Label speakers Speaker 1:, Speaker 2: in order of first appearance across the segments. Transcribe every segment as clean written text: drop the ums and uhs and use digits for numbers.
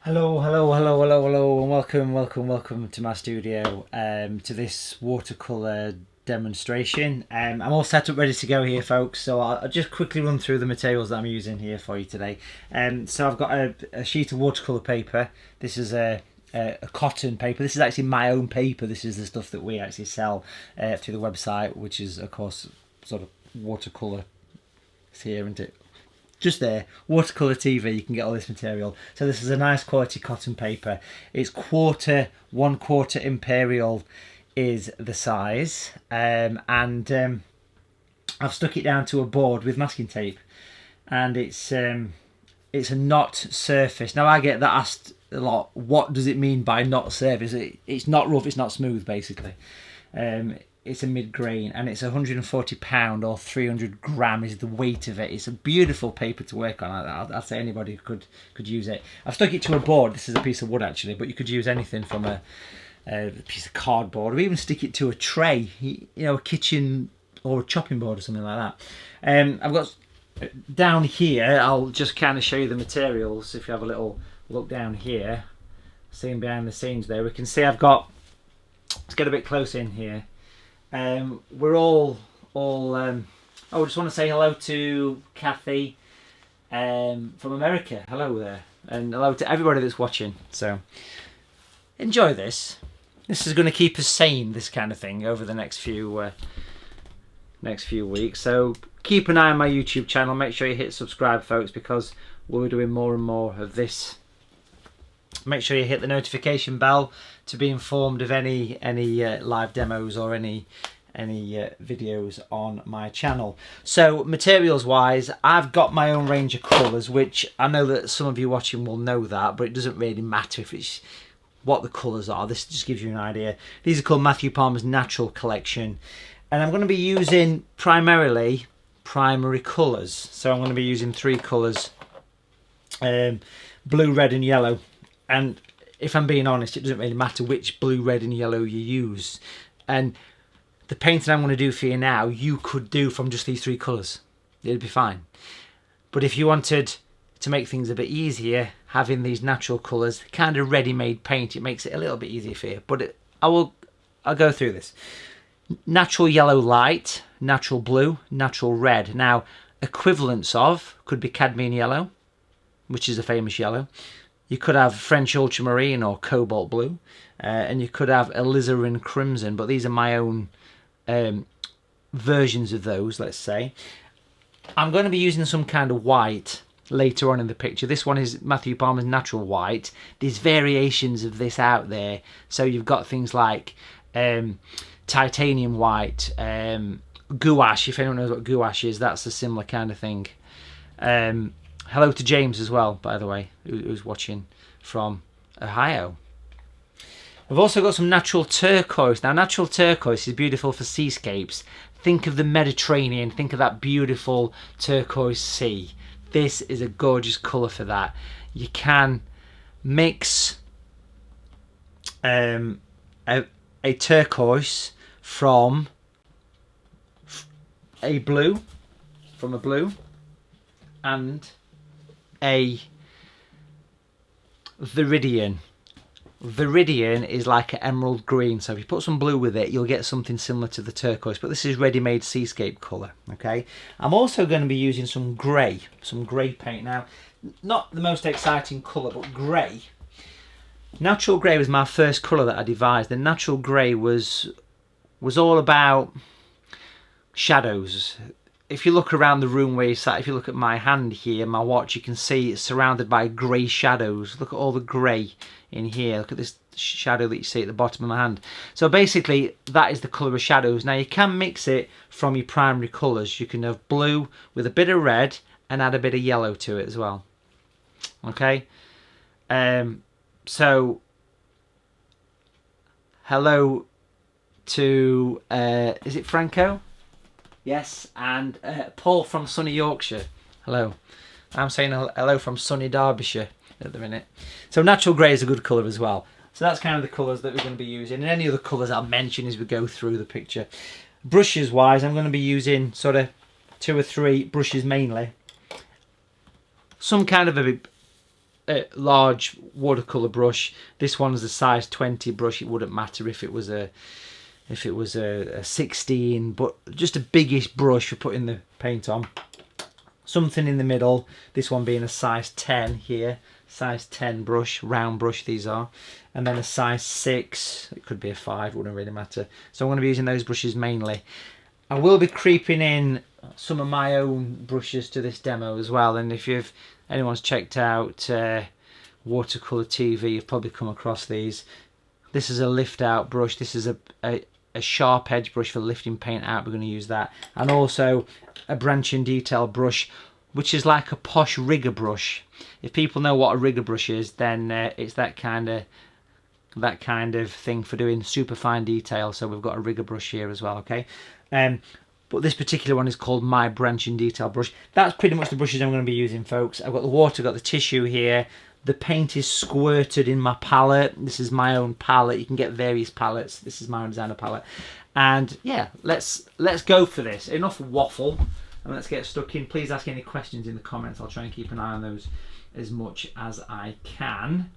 Speaker 1: Hello, and welcome to my studio, to this watercolour demonstration. I'm all set up ready to go here, folks, so I'll just quickly run through the materials that I'm using here for you today. So I've got a sheet of watercolour paper. This is a cotton paper. This is actually my own paper. This is the stuff that we actually sell through the website, which is, of course, sort of watercolour. It's here, isn't it? Just there, Watercolour TV, you can get all this material. So this is a nice quality cotton paper. It's 1/4 imperial is the size, and I've stuck it down to a board with masking tape, and it's a not surface. Now I get that asked a lot. What does it mean by not surface? It's not rough. It's not smooth, basically. It's a mid-grain, and it's £140 or 300 gram is the weight of it. It's a beautiful paper to work on. I'd say anybody could use it. I've stuck it to a board. This is a piece of wood, actually, but you could use anything from a piece of cardboard, or even stick it to a tray, a kitchen or a chopping board or something like that. I've got down here, I'll just kind of show you the materials. If you have a little look down here, seeing behind the scenes there, we can see I've got, let's get a bit close in here. We're all I just want to say hello to Kathy from America. Hello there, and hello to everybody that's watching. So enjoy this. This is going to keep us sane, this kind of thing, over the next few weeks. So keep an eye on my YouTube channel. Make sure you hit subscribe, folks, because we're doing more and more of this. Make sure you hit the notification bell to be informed of any live demos or any videos on my channel. So materials wise, I've got my own range of colours, which I know that some of you watching will know that, but it doesn't really matter if it's what the colours are. This just gives you an idea. These are called Matthew Palmer's Natural Collection, and I'm going to be using primarily primary colours. So I'm going to be using 3 colours, blue, red and yellow. And if I'm being honest, it doesn't really matter which blue, red and yellow you use. And the painting I'm going to do for you now, you could do from just these 3 colours. It'd be fine. But if you wanted to make things a bit easier, having these natural colours, kind of ready-made paint, it makes it a little bit easier for you. But I'll go through this. Natural yellow light, natural blue, natural red. Now, equivalents of could be cadmium yellow, which is a famous yellow. You could have French ultramarine or cobalt blue, and you could have alizarin crimson, but these are my own versions of those, let's say. I'm going to be using some kind of white later on in the picture. This one is Matthew Palmer's Natural White. There's variations of this out there. So you've got things like titanium white, gouache, if anyone knows what gouache is, that's a similar kind of thing. Hello to James as well, by the way, who's watching from Ohio. We've also got some natural turquoise. Now, natural turquoise is beautiful for seascapes. Think of the Mediterranean. Think of that beautiful turquoise sea. This is a gorgeous colour for that. You can mix a turquoise from a blue, and a viridian. Viridian is like an emerald green, so if you put some blue with it, you'll get something similar to the turquoise, but this is ready-made seascape colour. Okay, I'm also going to be using some grey paint. Now, not the most exciting colour, but grey. Natural grey was my first colour that I devised, and natural grey was all about shadows. If you look around the room where you sat, if you look at my hand here, my watch, you can see it's surrounded by grey shadows. Look at all the grey in here. Look at this shadow that you see at the bottom of my hand. So basically, that is the colour of shadows. Now, you can mix it from your primary colours. You can have blue with a bit of red and add a bit of yellow to it as well. Okay? So, hello to, is it Franco? Yes, and Paul from sunny Yorkshire. Hello. I'm saying hello from sunny Derbyshire at the minute. So natural grey is a good colour as well. So that's kind of the colours that we're going to be using. And any other colours I'll mention as we go through the picture. Brushes wise, I'm going to be using sort of 2 or 3 brushes mainly. Some kind of large watercolour brush. This one's a size 20 brush. It wouldn't matter if it was a 16, but just a biggish brush for putting the paint on. Something in the middle, this one being a size 10 here, size 10 brush, round brush these are, and then a size 6, it could be a 5, wouldn't really matter. So I'm going to be using those brushes mainly. I will be creeping in some of my own brushes to this demo as well, and if anyone's checked out Watercolour TV, you've probably come across these. This is a lift out brush. This is a sharp edge brush for lifting paint out. We're going to use that, and also a branching detail brush, which is like a posh rigger brush. If people know what a rigger brush is, then it's that kind of thing for doing super fine detail. So we've got a rigger brush here as well, okay? But this particular one is called my branching detail brush. That's pretty much the brushes I'm going to be using, folks. I've got the water, got the tissue here. The paint is squirted in my palette. This is my own palette. You can get various palettes. This is my own designer palette. And yeah, let's go for this. Enough waffle, and let's get stuck in. Please ask any questions in the comments. I'll try and keep an eye on those as much as I can.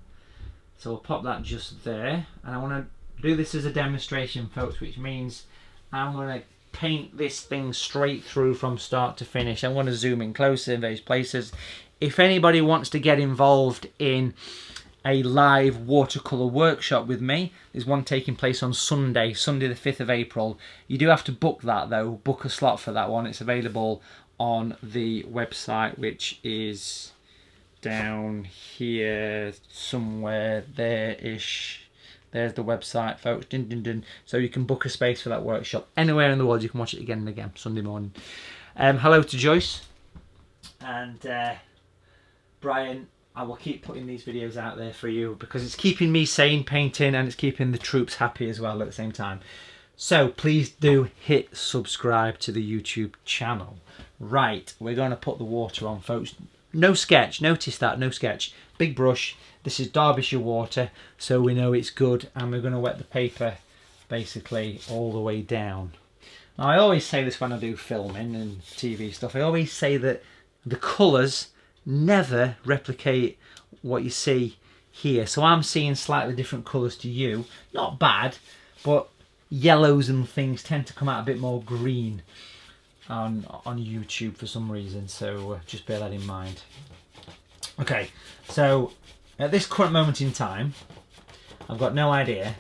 Speaker 1: So I'll pop that just there. And I want to do this as a demonstration, folks, which means I'm going to paint this thing straight through from start to finish. I'm going to zoom in closer in various places. If anybody wants to get involved in a live watercolour workshop with me, there's one taking place on Sunday the 5th of April. You do have to book that though, book a slot for that one. It's available on the website, which is down here somewhere there-ish. There's the website, folks. Dun, dun, dun. So you can book a space for that workshop. Anywhere in the world, you can watch it again and again, Sunday morning. Hello to Joyce. And Brian, I will keep putting these videos out there for you because it's keeping me sane painting, and it's keeping the troops happy as well at the same time. So please do hit subscribe to the YouTube channel. Right, we're going to put the water on, folks. No sketch, notice that, no sketch. Big brush. This is Derbyshire water, so we know it's good, and we're going to wet the paper basically all the way down. Now, I always say this when I do filming and TV stuff. I always say that the colours never replicate what you see here. So I'm seeing slightly different colours to you. Not bad, but yellows and things tend to come out a bit more green on YouTube for some reason. So just bear that in mind. Okay, so at this current moment in time, I've got no idea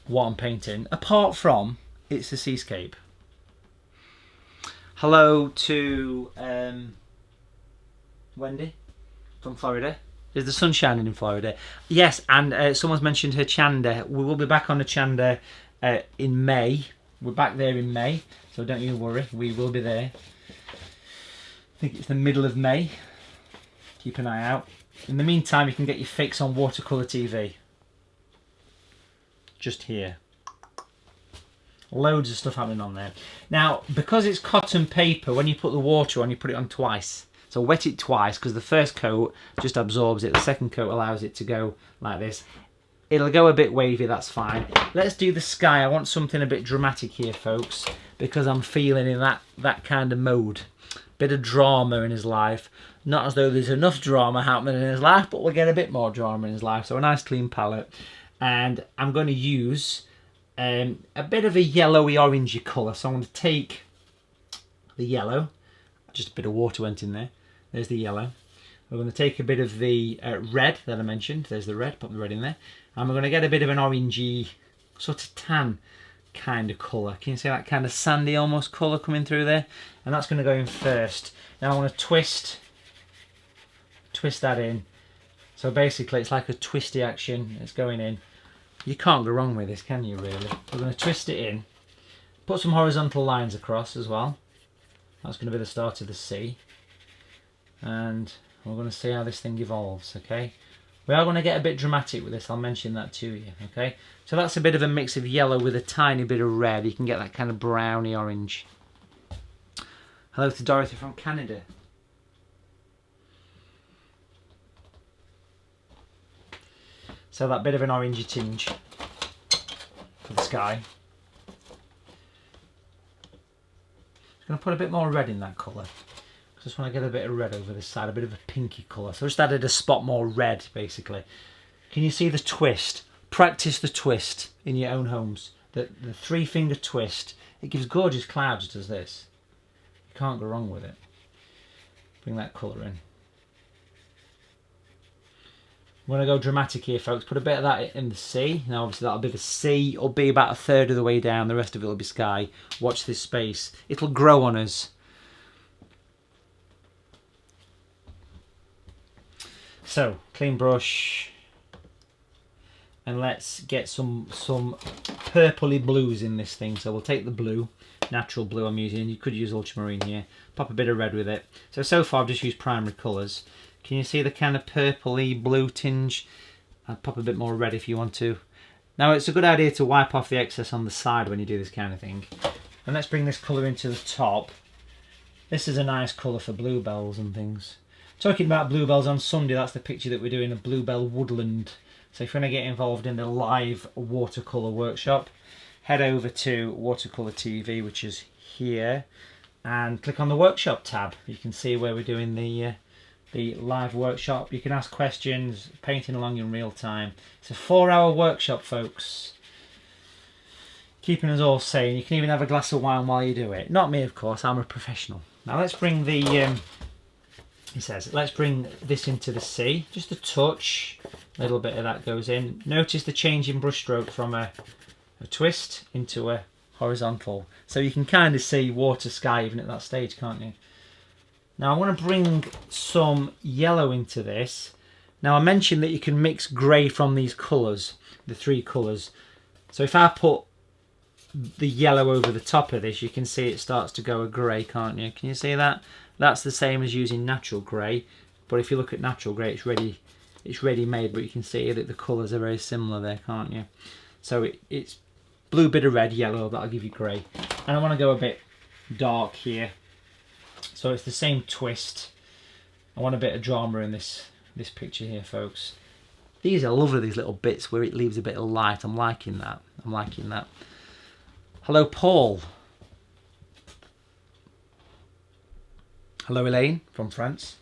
Speaker 1: what I'm painting, apart from it's a seascape. Hello to Wendy from Florida. Is the sun shining in Florida? Yes, and someone's mentioned her Chanda. We will be back on the Chanda in May. We're back there in May, so don't you worry, we will be there. I think it's the middle of May. Keep an eye out. In the meantime, you can get your fix on Watercolour TV. Just here. Loads of stuff happening on there. Now, because it's cotton paper, when you put the water on, you put it on twice. So wet it twice, because the first coat just absorbs it. The second coat allows it to go like this. It'll go a bit wavy, that's fine. Let's do the sky. I want something a bit dramatic here, folks, because I'm feeling in that kind of mode. Bit of drama in his life. Not as though there's enough drama happening in his life, but we'll get a bit more drama in his life. So a nice clean palette. And I'm going to use a bit of a yellowy orangey colour. So I'm going to take the yellow. Just a bit of water went in there. There's the yellow. We're going to take a bit of the red that I mentioned. There's the red, pop the red in there. And we're going to get a bit of an orangey, sort of tan kind of colour. Can you see that kind of sandy almost colour coming through there? And that's going to go in first. Now I want to twist that in. So basically it's like a twisty action. It's going in. You can't go wrong with this, can you really? We're going to twist it in. Put some horizontal lines across as well. That's going to be the start of the C. And we're going to see how this thing evolves, okay? We are going to get a bit dramatic with this, I'll mention that to you, okay? So that's a bit of a mix of yellow with a tiny bit of red. You can get that kind of browny orange. Hello to Dorothy from Canada. So that bit of an orangey tinge for the sky. Just going to put a bit more red in that colour, because Just want to get a bit of red over this side, a bit of a pinky colour. So I just added a spot more red, basically. Can you see the twist? Practice the twist in your own homes. The 3-finger twist. It gives gorgeous clouds, does this. You can't go wrong with it. Bring that colour in. I'm going to go dramatic here, folks. Put a bit of that in the sea. Now, obviously, that'll be the sea. It'll be about 1/3 of the way down. The rest of it will be sky. Watch this space. It'll grow on us. So, clean brush. And let's get some purpley blues in this thing. So we'll take the blue, natural blue I'm using. You could use ultramarine here. Pop a bit of red with it. So far I've just used primary colours. Can you see the kind of purpley blue tinge? I'll pop a bit more red if you want to. Now it's a good idea to wipe off the excess on the side when you do this kind of thing. And let's bring this colour into the top. This is a nice colour for bluebells and things. Talking about bluebells, on Sunday, that's the picture that we're doing, a bluebell woodland. So if you want to get involved in the live watercolour workshop, head over to Watercolour TV, which is here, and click on the workshop tab. You can see where we're doing the live workshop. You can ask questions, painting along in real time. It's a 4-hour workshop, folks. Keeping us all sane. You can even have a glass of wine while you do it. Not me, of course, I'm a professional. Now let's bring the, he says, let's bring this into the sea. Just a touch, a little bit of that goes in. Notice the change in brush stroke from a twist into a horizontal. So you can kind of see water, sky even at that stage, can't you? Now I want to bring some yellow into this. Now I mentioned that you can mix grey from these colours, the 3 colours. So if I put the yellow over the top of this, you can see it starts to go a grey, can't you? Can you see that? That's the same as using natural grey, but if you look at natural grey, it's ready made, but you can see that the colours are very similar there, can't you? So it's blue, bit of red, yellow, that'll give you grey. And I want to go a bit dark here. So it's the same twist. I want a bit of drama in this picture here, folks. These are lovely, these little bits where it leaves a bit of light. I'm liking that. I'm liking that. Hello, Paul. Hello, Elaine from France.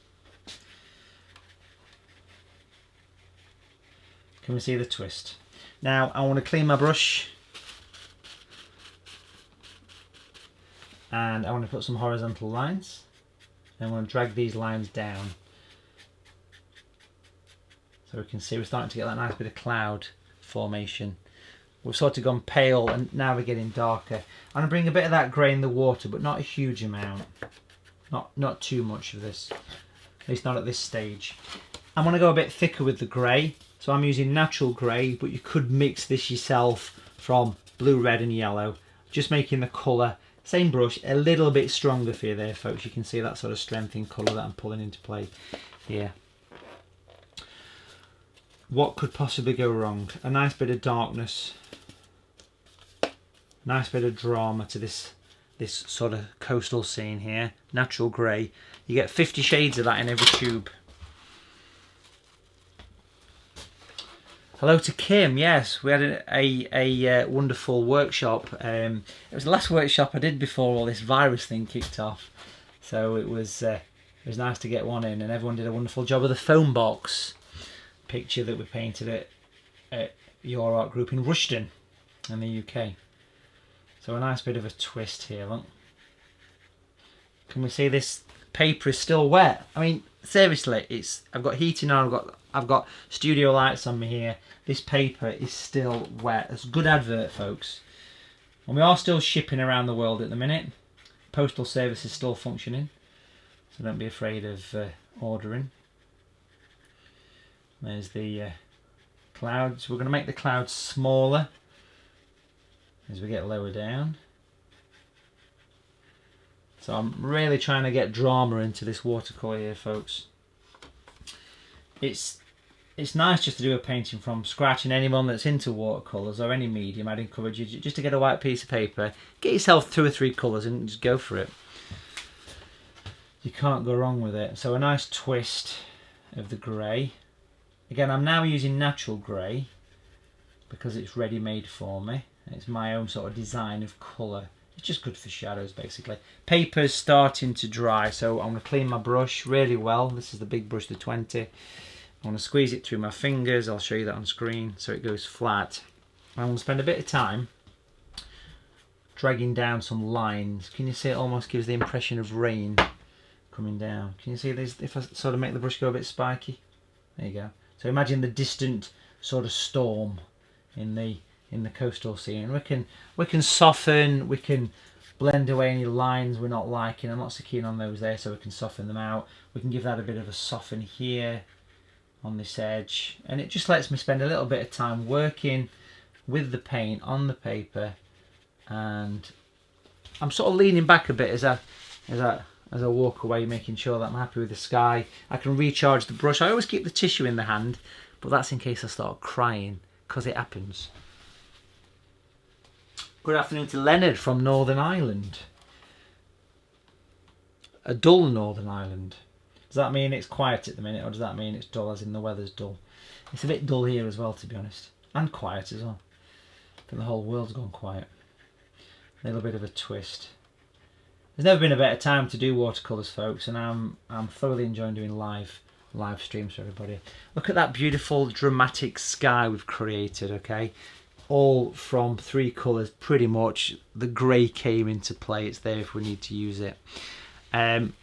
Speaker 1: Can we see the twist? Now, I want to clean my brush. And I want to put some horizontal lines. And I want to drag these lines down. So we can see we're starting to get that nice bit of cloud formation. We've sort of gone pale and now we're getting darker. I'm going to bring a bit of that grey in the water, but not a huge amount. Not too much of this. At least not at this stage. I want to go a bit thicker with the grey. So I'm using natural grey, but you could mix this yourself from blue, red and yellow. Just making the colour, same brush, a little bit stronger for you there, folks. You can see that sort of strength in colour that I'm pulling into play here. What could possibly go wrong? A nice bit of darkness. Nice bit of drama to this sort of coastal scene here. Natural grey. You get 50 shades of that in every tube. Hello to Kim. Yes, we had a wonderful workshop. It was the last workshop I did before all this virus thing kicked off. So it was nice to get one in, and everyone did a wonderful job of the foam box picture that we painted at Your Art Group in Rushden in the UK. So a nice bit of a twist here, look. Can we see this paper is still wet? I mean, seriously, I've got heating on, I've got studio lights on me here. This paper is still wet. It's a good advert, folks. And we are still shipping around the world at the minute. Postal service is still functioning, so don't be afraid of ordering. There's the clouds. We're going to make the clouds smaller as we get lower down. So I'm really trying to get drama into this watercolour here, folks. It's nice just to do a painting from scratch, and anyone that's into watercolours or any medium, I'd encourage you just to get a white piece of paper, get yourself 2 or 3 colours and just go for it. You can't go wrong with it. So a nice twist of the grey. Again, I'm now using natural grey because it's ready made for me. It's my own sort of design of colour. It's just good for shadows basically. Paper's starting to dry, so I'm going to clean my brush really well. This is the big brush, the 20. I'm going to squeeze it through my fingers. I'll show you that on screen so it goes flat. I'm going to spend a bit of time dragging down some lines. Can you see it almost gives the impression of rain coming down? Can you see this? If I sort of make the brush go a bit spiky, there you go. So imagine the distant sort of storm in the coastal scene. We can soften, we can blend away any lines we're not liking. I'm not so keen on those there, so we can soften them out. We can give that a bit of a soften here on this edge, and it just lets me spend a little bit of time working with the paint on the paper. And I'm sort of leaning back a bit as I walk away, making sure that I'm happy with the sky. I can recharge the brush. I always keep the tissue in the hand, but that's in case I start crying, because it happens. Good afternoon to Leonard from Northern Ireland. A dull Northern Ireland. Does that mean it's quiet at the minute, or does that mean it's dull as in the weather's dull? It's a bit dull here as well, to be honest. And quiet as well. I think the whole world's gone quiet. A little bit of a twist. There's never been a better time to do watercolours, folks, and I'm thoroughly enjoying doing live streams for everybody. Look at that beautiful dramatic sky we've created, okay? All from 3 colours, pretty much. The grey came into play. It's there if we need to use it. And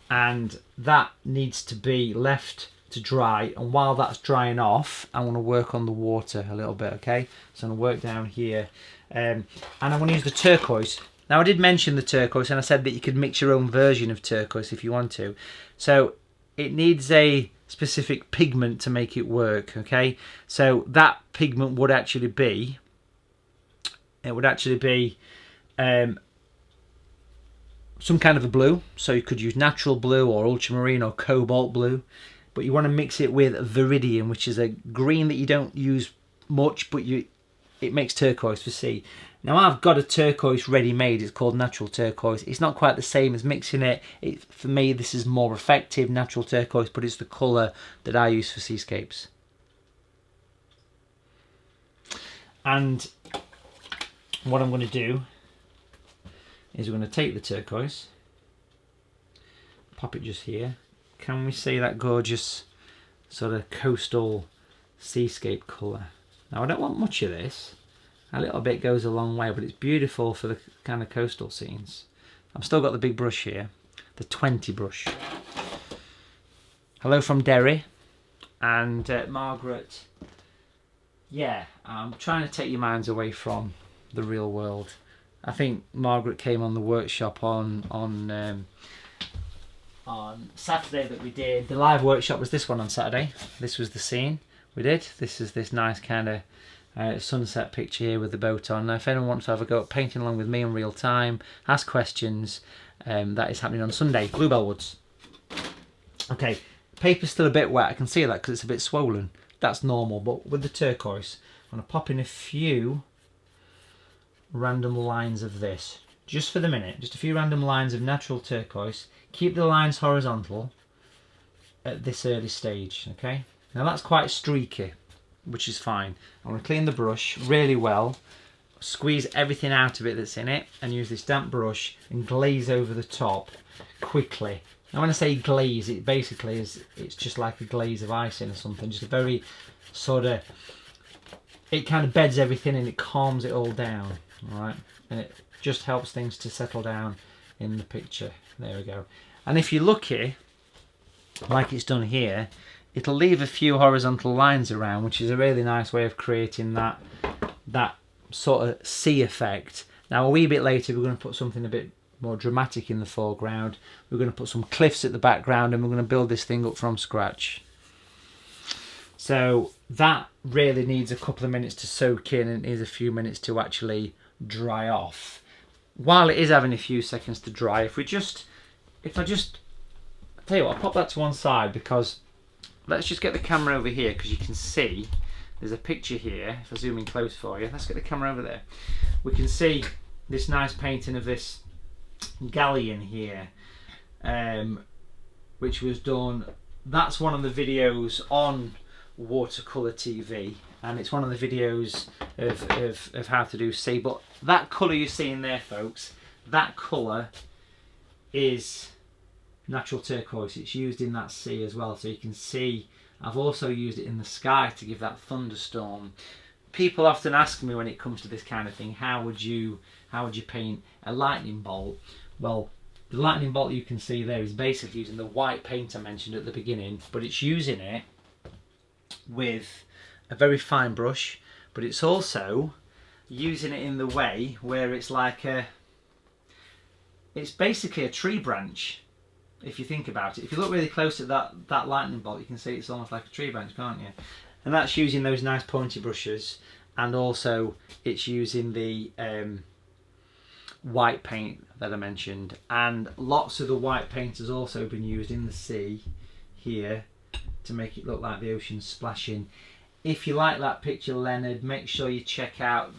Speaker 1: that needs to be left to dry, and while that's drying off, I want to work on the water a little bit, okay? So I'm going to work down here, and I'm going to use the turquoise. Now, I did mention the turquoise, and I said that you could mix your own version of turquoise if you want to. So it needs a specific pigment to make it work, okay? So that pigment would actually be, some kind of a blue. So you could use natural blue or ultramarine or cobalt blue, but you want to mix it with viridian, which is a green that you don't use much, but it makes turquoise for sea. Now, I've got a turquoise ready-made. It's called natural turquoise. It's not quite the same as mixing it. For me, this is more effective, natural turquoise, but it's the colour that I use for seascapes. And what I'm going to do is we're going to take the turquoise, pop it just here. Can we see that gorgeous sort of coastal seascape colour? Now, I don't want much of this. A little bit goes a long way, but it's beautiful for the kind of coastal scenes. I've still got the big brush here, the 20 brush. Hello from Derry. And Margaret, yeah, I'm trying to take your minds away from the real world. I think Margaret came on the workshop on Saturday that we did. The live workshop was this one on Saturday. This was the scene we did. This is this nice kind of sunset picture here with the boat on. Now, if anyone wants to have a go at painting along with me in real time, ask questions, that is happening on Sunday. Bluebell Woods. Okay, paper's still a bit wet. I can see that because it's a bit swollen. That's normal, but with the turquoise, I'm going to pop in a few random lines of this, just for the minute. Just a few random lines of natural turquoise. Keep the lines horizontal at this early stage, okay? Now, that's quite streaky, which is fine. I'm going to clean the brush really well, squeeze everything out of it that's in it, and use this damp brush and glaze over the top quickly. Now, when I say glaze, it basically is, it's just like a glaze of icing or something, just a very sort of, it kind of beds everything and it calms it all down, all right? And it just helps things to settle down in the picture. There we go. And if you're lucky, like it's done here, it'll leave a few horizontal lines around, which is a really nice way of creating that sort of sea effect. Now, a wee bit later, we're going to put something a bit more dramatic in the foreground. We're going to put some cliffs at the background, and we're going to build this thing up from scratch. So that really needs a couple of minutes to soak in, and needs a few minutes to actually dry off. While it is having a few seconds to dry, if I tell you what, I'll pop that to one side, because let's just get the camera over here, because you can see there's a picture here. If I zoom in close for you, let's get the camera over there. We can see this nice painting of this galleon here, which was done. That's one of the videos on Watercolour TV, and it's one of the videos of how to do sea. But that colour you're seeing there, folks, that colour is natural turquoise. It's used in that sea as well, so you can see I've also used it in the sky to give that thunderstorm. People often ask me when it comes to this kind of thing, how would you paint a lightning bolt? Well, the lightning bolt you can see there is basically using the white paint I mentioned at the beginning, but it's using it with a very fine brush, but it's also using it in the way where it's like it's basically a tree branch. If you think about it, if you look really close at that lightning bolt, you can see it's almost like a tree branch, can't you? And that's using those nice pointy brushes, and also it's using the white paint that I mentioned, and lots of the white paint has also been used in the sea here to make it look like the ocean's splashing. If you like that picture, Leonard, make sure you check out,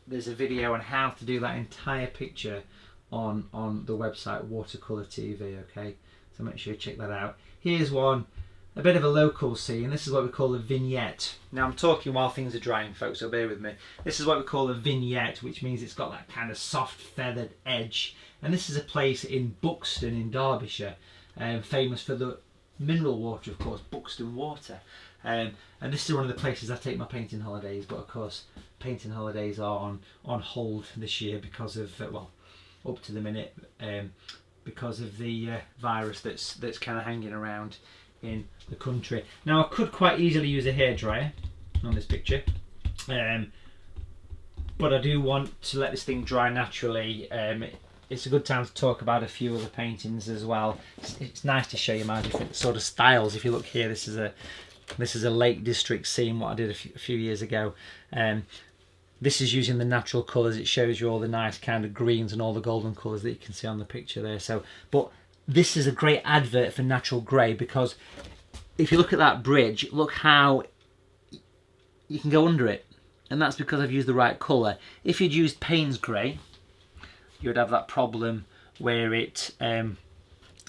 Speaker 1: there's a video on how to do that entire picture on the website Watercolour TV, okay? So make sure you check that out. Here's one, a bit of a local scene. This is what we call a vignette. Now I'm talking while things are drying, folks, so bear with me. This is what we call a vignette, which means it's got that kind of soft feathered edge. And this is a place in Buxton in Derbyshire, famous for the mineral water, of course, Buxton water. And this is one of the places I take my painting holidays, but of course painting holidays are on hold this year because of, well, up to the minute, because of the virus that's kind of hanging around in the country. Now I could quite easily use a hairdryer on this picture, but I do want to let this thing dry naturally. It's a good time to talk about a few other paintings as well. It's nice to show you my different sort of styles. If you look here, this is a Lake District scene, what I did a few years ago. This is using the natural colours. It shows you all the nice kind of greens and all the golden colours that you can see on the picture there. So, but this is a great advert for natural grey, because if you look at that bridge, look how you can go under it. And that's because I've used the right colour. If you'd used Payne's grey, you would have that problem where it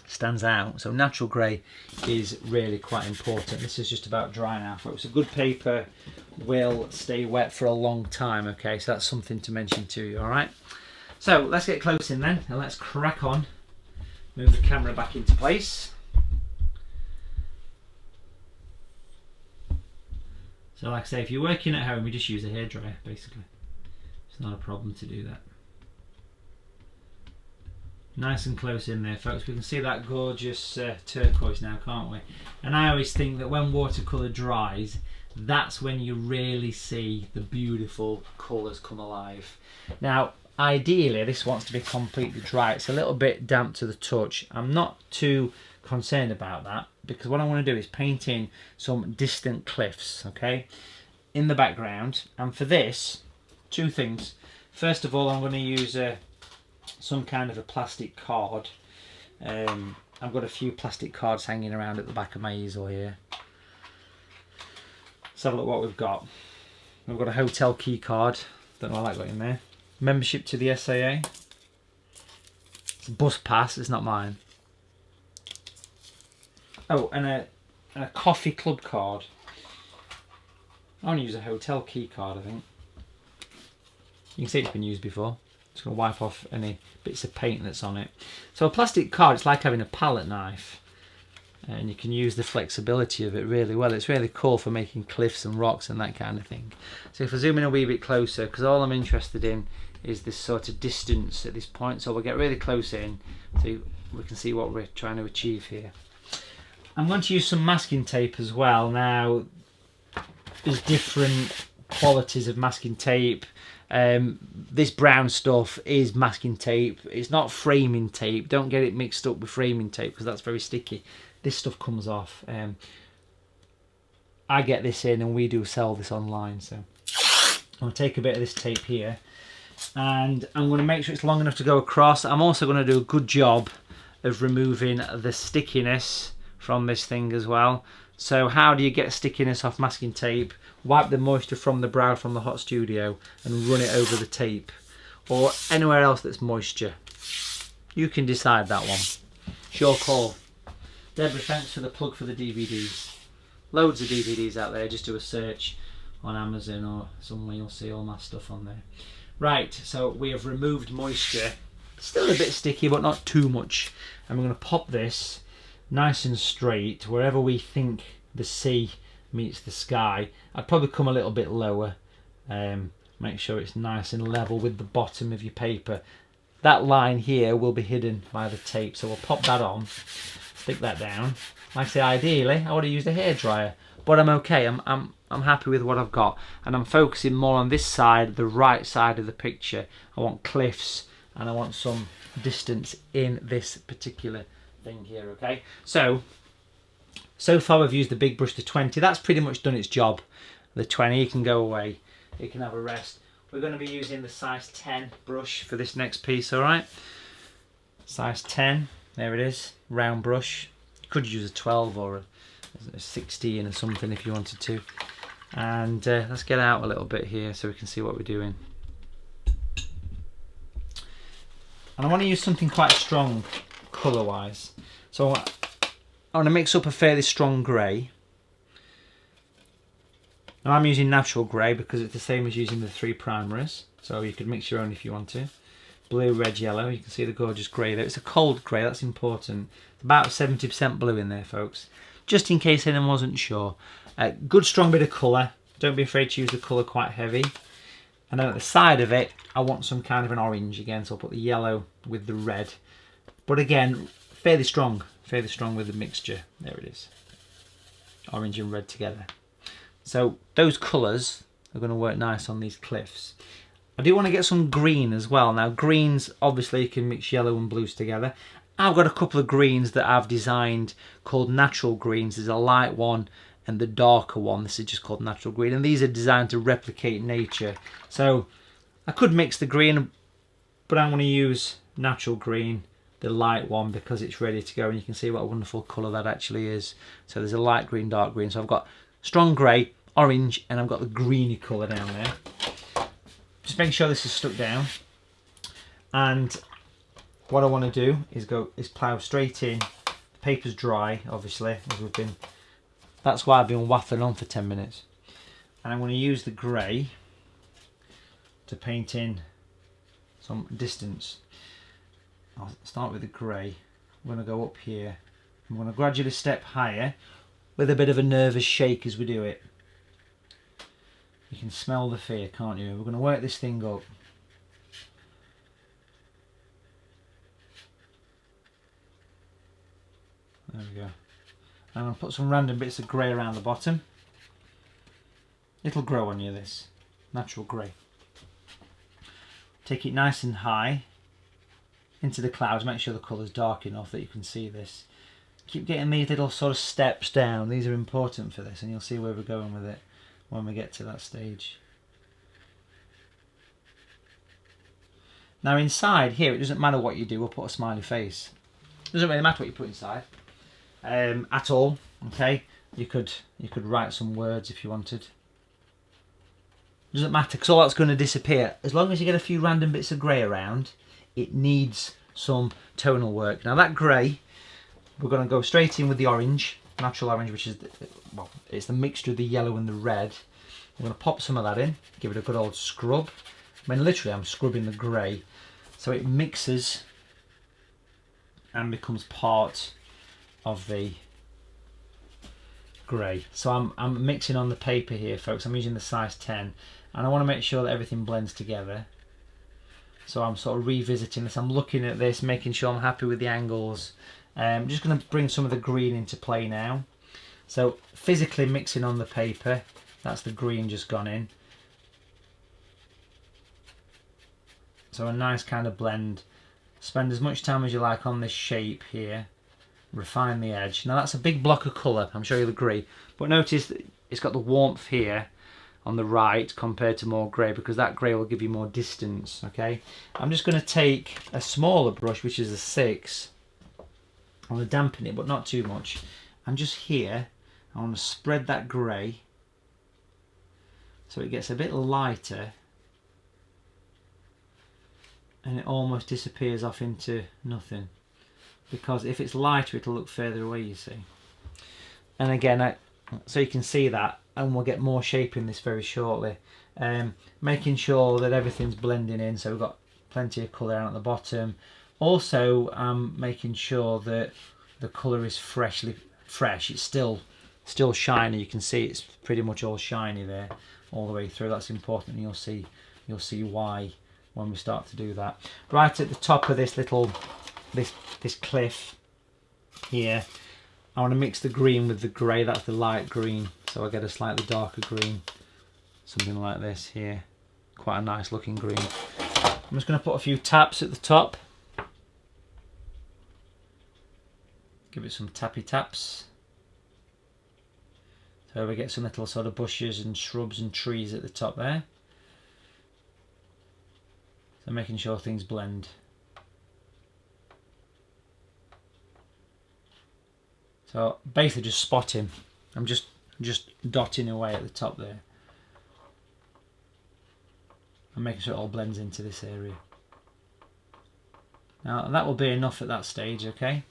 Speaker 1: stands out. So natural grey is really quite important. This is just about dry now, folks. A good paper will stay wet for a long time, okay? So that's something to mention to you, all right? So let's get close in then, and let's crack on. Move the camera back into place. So like I say, if you're working at home, you just use a hairdryer, basically. It's not a problem to do that. Nice and close in there, folks. We can see that gorgeous turquoise now, can't we? And I always think that when watercolour dries, that's when you really see the beautiful colours come alive. Now, ideally, this wants to be completely dry. It's a little bit damp to the touch. I'm not too concerned about that, because what I want to do is paint in some distant cliffs, okay, in the background. And for this, two things. First of all, I'm going to use some kind of a plastic card. I've got a few plastic cards hanging around at the back of my easel here. Let's have a look what we've got. We've got a hotel key card. Don't know what I got in there. Membership to the SAA. It's a bus pass, it's not mine. Oh, and a coffee club card. I want to use a hotel key card, I think. You can see it's been used before. Just going to wipe off any bits of paint that's on it. So a plastic card, it's like having a palette knife. And you can use the flexibility of it really well. It's really cool for making cliffs and rocks and that kind of thing. So if I zoom in a wee bit closer, because all I'm interested in is this sort of distance at this point. So we'll get really close in so we can see what we're trying to achieve here. I'm going to use some masking tape as well. Now, there's different qualities of masking tape. This brown stuff is masking tape. It's not framing tape. Don't get it mixed up with framing tape, because that's very sticky. This stuff comes off. I get this in, and we do sell this online. So I'm going to take a bit of this tape here, and I'm going to make sure it's long enough to go across. I'm also going to do a good job of removing the stickiness from this thing as well. So how do you get stickiness off masking tape? Wipe the moisture from the brow from the hot studio and run it over the tape, or anywhere else that's moisture. You can decide that one. It's your call. Deborah, thanks for the plug for the DVDs. Loads of DVDs out there. Just do a search on Amazon or somewhere, you'll see all my stuff on there. Right, so we have removed moisture Still a bit sticky, but not too much. And we're going to pop this nice and straight wherever we think the sea meets the sky. I'd probably come a little bit lower. Make sure it's nice and level with the bottom of your paper. That line here will be hidden by the tape, so we'll pop that on, stick that down. Like I say, ideally I would have used a hairdryer, but I'm okay. I'm happy with what I've got, and I'm focusing more on this side, the right side of the picture. I want cliffs and I want some distance in this particular thing here. Okay, so far we've used the big brush, the 20. That's pretty much done its job. The 20 can go away, it can have a rest. We're going to be using the size 10 brush for this next piece. All right, size 10, there it is, round brush. You could use a 12 or a 16 or something if you wanted to. And let's get out a little bit here so we can see what we're doing. And I want to use something quite strong colour wise, so I want to mix up a fairly strong grey. Now I'm using natural grey because it's the same as using the 3 primaries, so you could mix your own if you want to. Blue, red, yellow, you can see the gorgeous grey there. It's a cold grey, that's important. It's about 70% blue in there, folks, just in case anyone wasn't sure. Good strong bit of colour, don't be afraid to use the colour quite heavy. And then at the side of it, I want some kind of an orange again, so I'll put the yellow with the red. But again, fairly strong with the mixture. There it is, orange and red together. So those colours are going to work nice on these cliffs. I do want to get some green as well. Now greens, obviously you can mix yellow and blues together. I've got a couple of greens that I've designed called natural greens. There's a light one and the darker one. This is just called natural green, and these are designed to replicate nature. So I could mix the green, but I want to use natural green, the light one, because it's ready to go, and you can see what a wonderful colour that actually is. So there's a light green, dark green. So I've got strong grey, orange, and I've got the greeny colour down there. Just make sure this is stuck down, and what I want to do is plough straight in. The paper's dry, obviously, as that's why I've been waffling on for 10 minutes. And I'm going to use the grey to paint in some distance. I'll start with the grey. I'm going to go up here. I'm going to gradually step higher with a bit of a nervous shake as we do it. You can smell the fear, can't you? We're going to work this thing up. There we go. I'm going to put some random bits of grey around the bottom. It'll grow on you, this natural grey. Take it nice and high into the clouds. Make sure the colour's dark enough that you can see this. Keep getting these little sort of steps down. These are important for this, and you'll see where we're going with it when we get to that stage. Now inside here, it doesn't matter what you do. We'll put a smiley face. It doesn't really matter what you put inside. At all. Okay, you could write some words if you wanted. Doesn't matter, because all that's going to disappear as long as you get a few random bits of grey around. It needs some tonal work. Now that grey, we're going to go straight in with the orange, natural orange, which is it's the mixture of the yellow and the red. I'm going to pop some of that in, give it a good old scrub. I mean, literally, I'm scrubbing the grey so it mixes and becomes part of the grey. So I'm mixing on the paper here, folks. I'm using the size 10, and I want to make sure that everything blends together. So I'm sort of revisiting this. I'm looking at this, making sure I'm happy with the angles. I'm just going to bring some of the green into play now. So physically mixing on the paper. That's the green just gone in. So a nice kind of blend. Spend as much time as you like on this shape here. Refine the edge. Now that's a big block of colour, I'm sure you'll agree, but notice that it's got the warmth here on the right compared to more grey, because that grey will give you more distance. Okay, I'm just going to take a smaller brush, which is a 6. I want to dampen it, but not too much, and just here I want to spread that grey so it gets a bit lighter and it almost disappears off into nothing. Because if it's lighter, it'll look further away, you see. And again, so you can see that, and we'll get more shape in this very shortly. Making sure that everything's blending in. So we've got plenty of colour out at the bottom. Also, I'm making sure that the colour is fresh. It's still shiny. You can see it's pretty much all shiny there, all the way through. That's important, and you'll see why when we start to do that. Right at the top of this this cliff here, I want to mix the green with the grey. That's the light green, so I get a slightly darker green, something like this here. Quite a nice looking green. I'm just going to put a few taps at the top. Give it some tappy taps. So we get some little sort of bushes and shrubs and trees at the top there. So making sure things blend. So basically just spotting. I'm just dotting away at the top there. And making sure it all blends into this area. Now that will be enough at that stage, okay?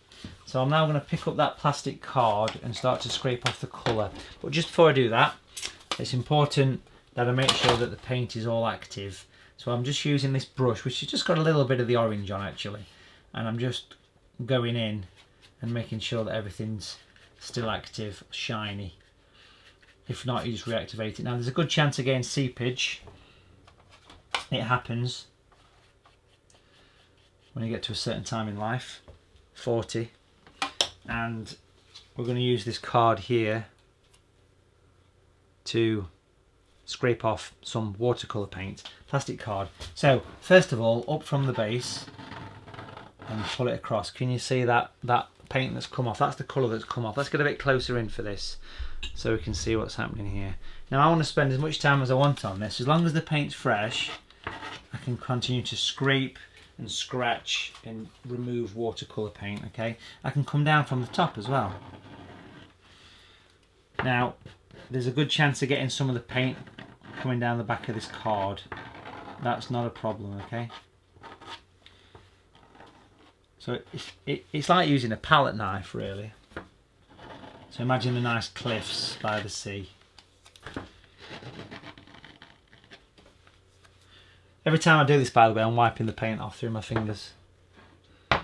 Speaker 1: So I'm now going to pick up that plastic card and start to scrape off the colour. But just before I do that, it's important that I make sure that the paint is all active. So I'm just using this brush, which has just got a little bit of the orange on actually. And I'm just going in and making sure that everything's still active, shiny. If not, you just reactivate it. Now there's a good chance again seepage. It happens when you get to a certain time in life, 40, and we're going to use this card here to scrape off some watercolour paint, plastic card. So first of all, up from the base and pull it across. Can you see that paint that's come off? That's the colour that's come off. Let's get a bit closer in for this so we can see what's happening here. Now I want to spend as much time as I want on this. As long as the paint's fresh, I can continue to scrape and scratch and remove watercolour paint, okay? I can come down from the top as well. Now, there's a good chance of getting some of the paint coming down the back of this card. That's not a problem, okay? So it's like using a palette knife, really. So imagine the nice cliffs by the sea. Every time I do this, by the way, I'm wiping the paint off through my fingers. There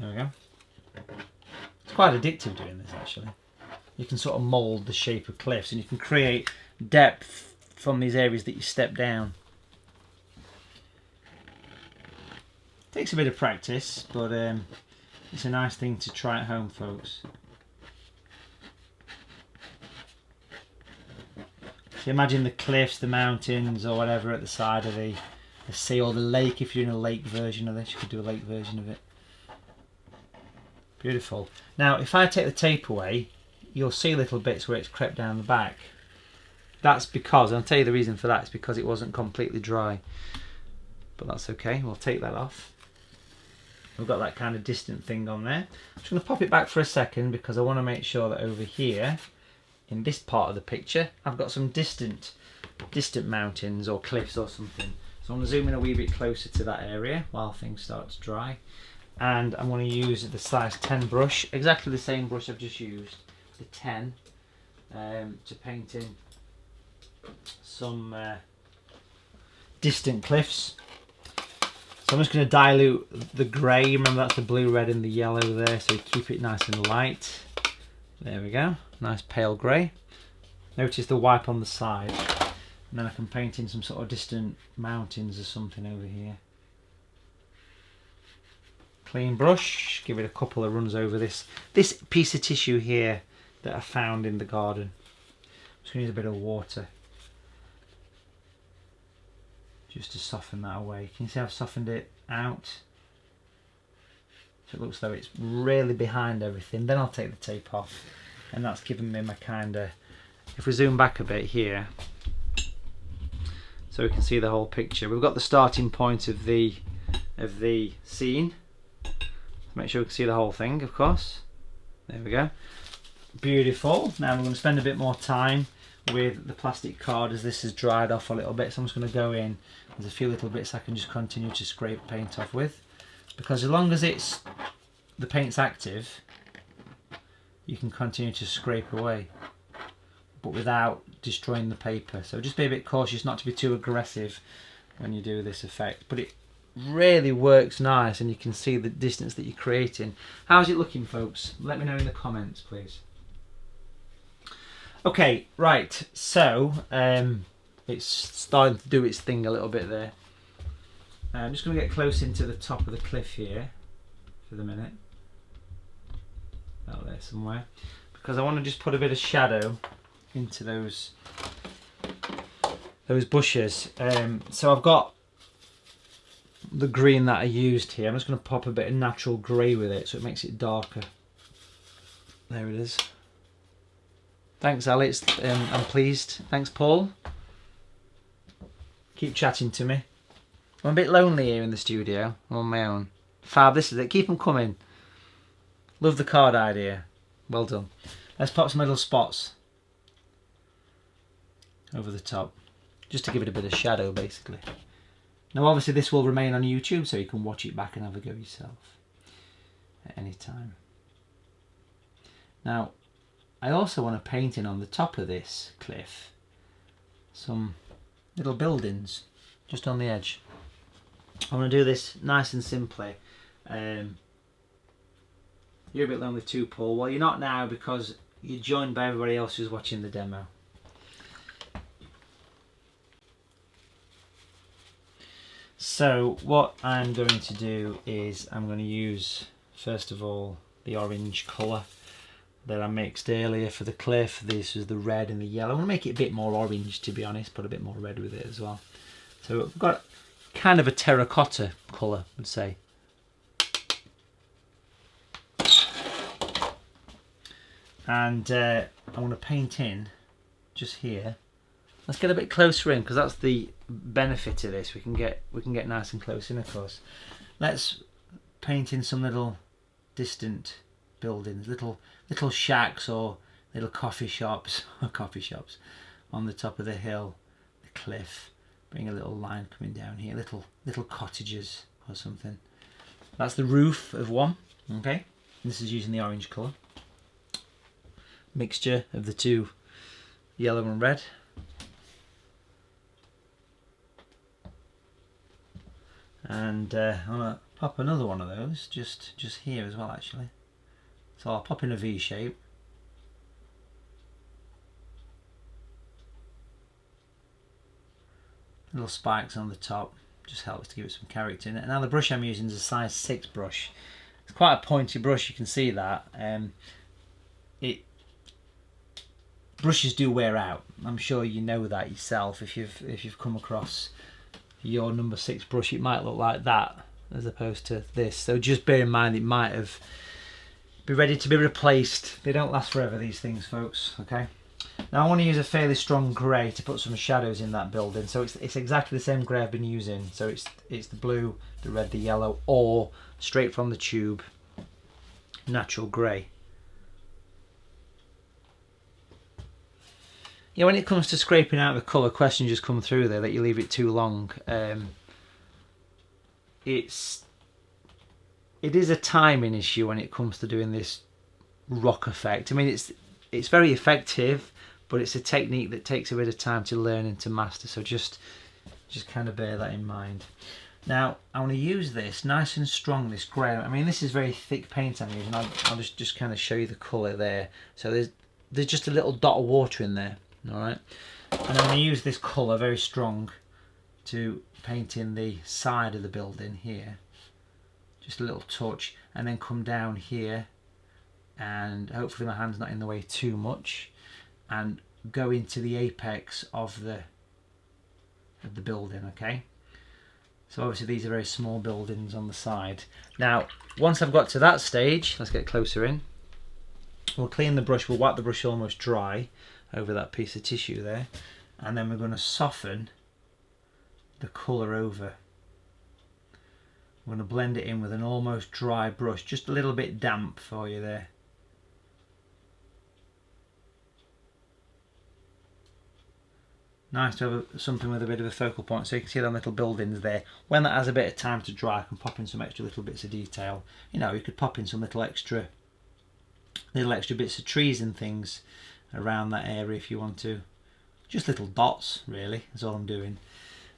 Speaker 1: we go. It's quite addictive doing this actually. You can sort of mould the shape of cliffs and you can create depth from these areas that you step down. Takes a bit of practice, but it's a nice thing to try at home, folks. So imagine the cliffs, the mountains or whatever at the side of the sea, or the lake. If you're doing a lake version of this, you could do a lake version of it. Beautiful. Now if I take the tape away, you'll see little bits where it's crept down the back. That's because, and I'll tell you the reason for that, it's because it wasn't completely dry. But that's okay, we'll take that off. We've got that kind of distant thing on there. I'm just going to pop it back for a second because I want to make sure that over here, in this part of the picture, I've got some distant mountains or cliffs or something. So I'm going to zoom in a wee bit closer to that area while things start to dry. And I'm going to use the size 10 brush, exactly the same brush I've just used, the 10, to paint in some distant cliffs. So I'm just going to dilute the grey. Remember that's the blue, red and the yellow there, so you keep it nice and light. There we go, nice pale grey. Notice the wipe on the side, and then I can paint in some sort of distant mountains or something over here. Clean brush, give it a couple of runs over this piece of tissue here that I found in the garden. Just going to use a bit of water just to soften that away. Can you see I've softened it out? So it looks though it's really behind everything. Then I'll take the tape off, and that's given me my kind of, if we zoom back a bit here so we can see the whole picture. We've got the starting point of the scene. Make sure we can see the whole thing, of course. There we go. Beautiful. Now I'm going to spend a bit more time with the plastic card as this has dried off a little bit. So I'm just going to go in. There's a few little bits I can just continue to scrape paint off with, because as long as the paint's active, you can continue to scrape away. but without destroying the paper. So just be a bit cautious not to be too aggressive when you do this effect. But it really works nice, and you can see the distance that you're creating. How's it looking, folks? Let me know in the comments, please. Okay, right, so it's starting to do its thing a little bit there. I'm just going to get close into the top of the cliff here for the minute. Out there somewhere. Because I want to just put a bit of shadow into those bushes. So I've got the green that I used here. I'm just going to pop a bit of natural grey with it so it makes it darker. There it is. Thanks, Alex. I'm pleased. Thanks, Paul. Keep chatting to me. I'm a bit lonely here in the studio. I'm on my own. Fab, this is it. Keep them coming. Love the card idea. Well done. Let's pop some little spots over the top, just to give it a bit of shadow, basically. Now, obviously, this will remain on YouTube, so you can watch it back and have a go yourself at any time. Now, I also want to paint in on the top of this cliff some little buildings just on the edge. I want to do this nice and simply. You're a bit lonely too, Paul. Well, you're not now because you're joined by everybody else who's watching the demo. So what I'm going to do is I'm going to use, first of all, the orange colour that I mixed earlier for the cliff. This is the red and the yellow. I want to make it a bit more orange, to be honest, put a bit more red with it as well. So I've got kind of a terracotta colour, I'd say. And I want to paint in just here. Let's get a bit closer in, because that's the benefit of this. We can get nice and close in, of course. Let's paint in some little distant buildings, little shacks or little coffee shops on the top of the hill, the cliff. Bring a little line coming down here, little cottages or something. That's the roof of one. Okay, this is using the orange colour. Mixture of the two, yellow and red. And I'm gonna pop another one of those just here as well, actually. So I'll pop in a V shape. Little spikes on the top, just helps to give it some character in it. And now the brush I'm using is a size 6 brush. It's quite a pointy brush, you can see that. Brushes do wear out. I'm sure you know that yourself. If you've come across your number 6 brush, it might look like that as opposed to this. So just bear in mind it might be ready to be replaced. They don't last forever, these things, folks. Okay. Now I want to use a fairly strong grey to put some shadows in that building. So it's exactly the same grey I've been using. So it's the blue, the red, the yellow, or straight from the tube, natural grey. Yeah, when it comes to scraping out the colour, question just come through there that you leave it too long. It is a timing issue when it comes to doing this rock effect. I mean, it's very effective, but it's a technique that takes a bit of time to learn and to master. So just kind of bear that in mind. Now I want to use this nice and strong, this grey. I mean, this is very thick paint I'm using. I'll just kind of show you the colour there. So there's just a little dot of water in there. All right, and I'm going to use this colour very strong to paint in the side of the building here, just a little touch, and then come down here, and hopefully my hand's not in the way too much, and go into the apex of the building. Okay, so obviously these are very small buildings on the side. Now once I've got to that stage, let's get closer in. We'll clean the brush, we'll wipe the brush almost dry over that piece of tissue there, and then we're going to soften the colour over. We're going to blend it in with an almost dry brush, just a little bit damp for you there. Nice to have something with a bit of a focal point, so you can see them little buildings there. When that has a bit of time to dry, I can pop in some extra little bits of detail. You know, you could pop in some little extra bits of trees and things around that area if you want to. Just little dots really is all I'm doing.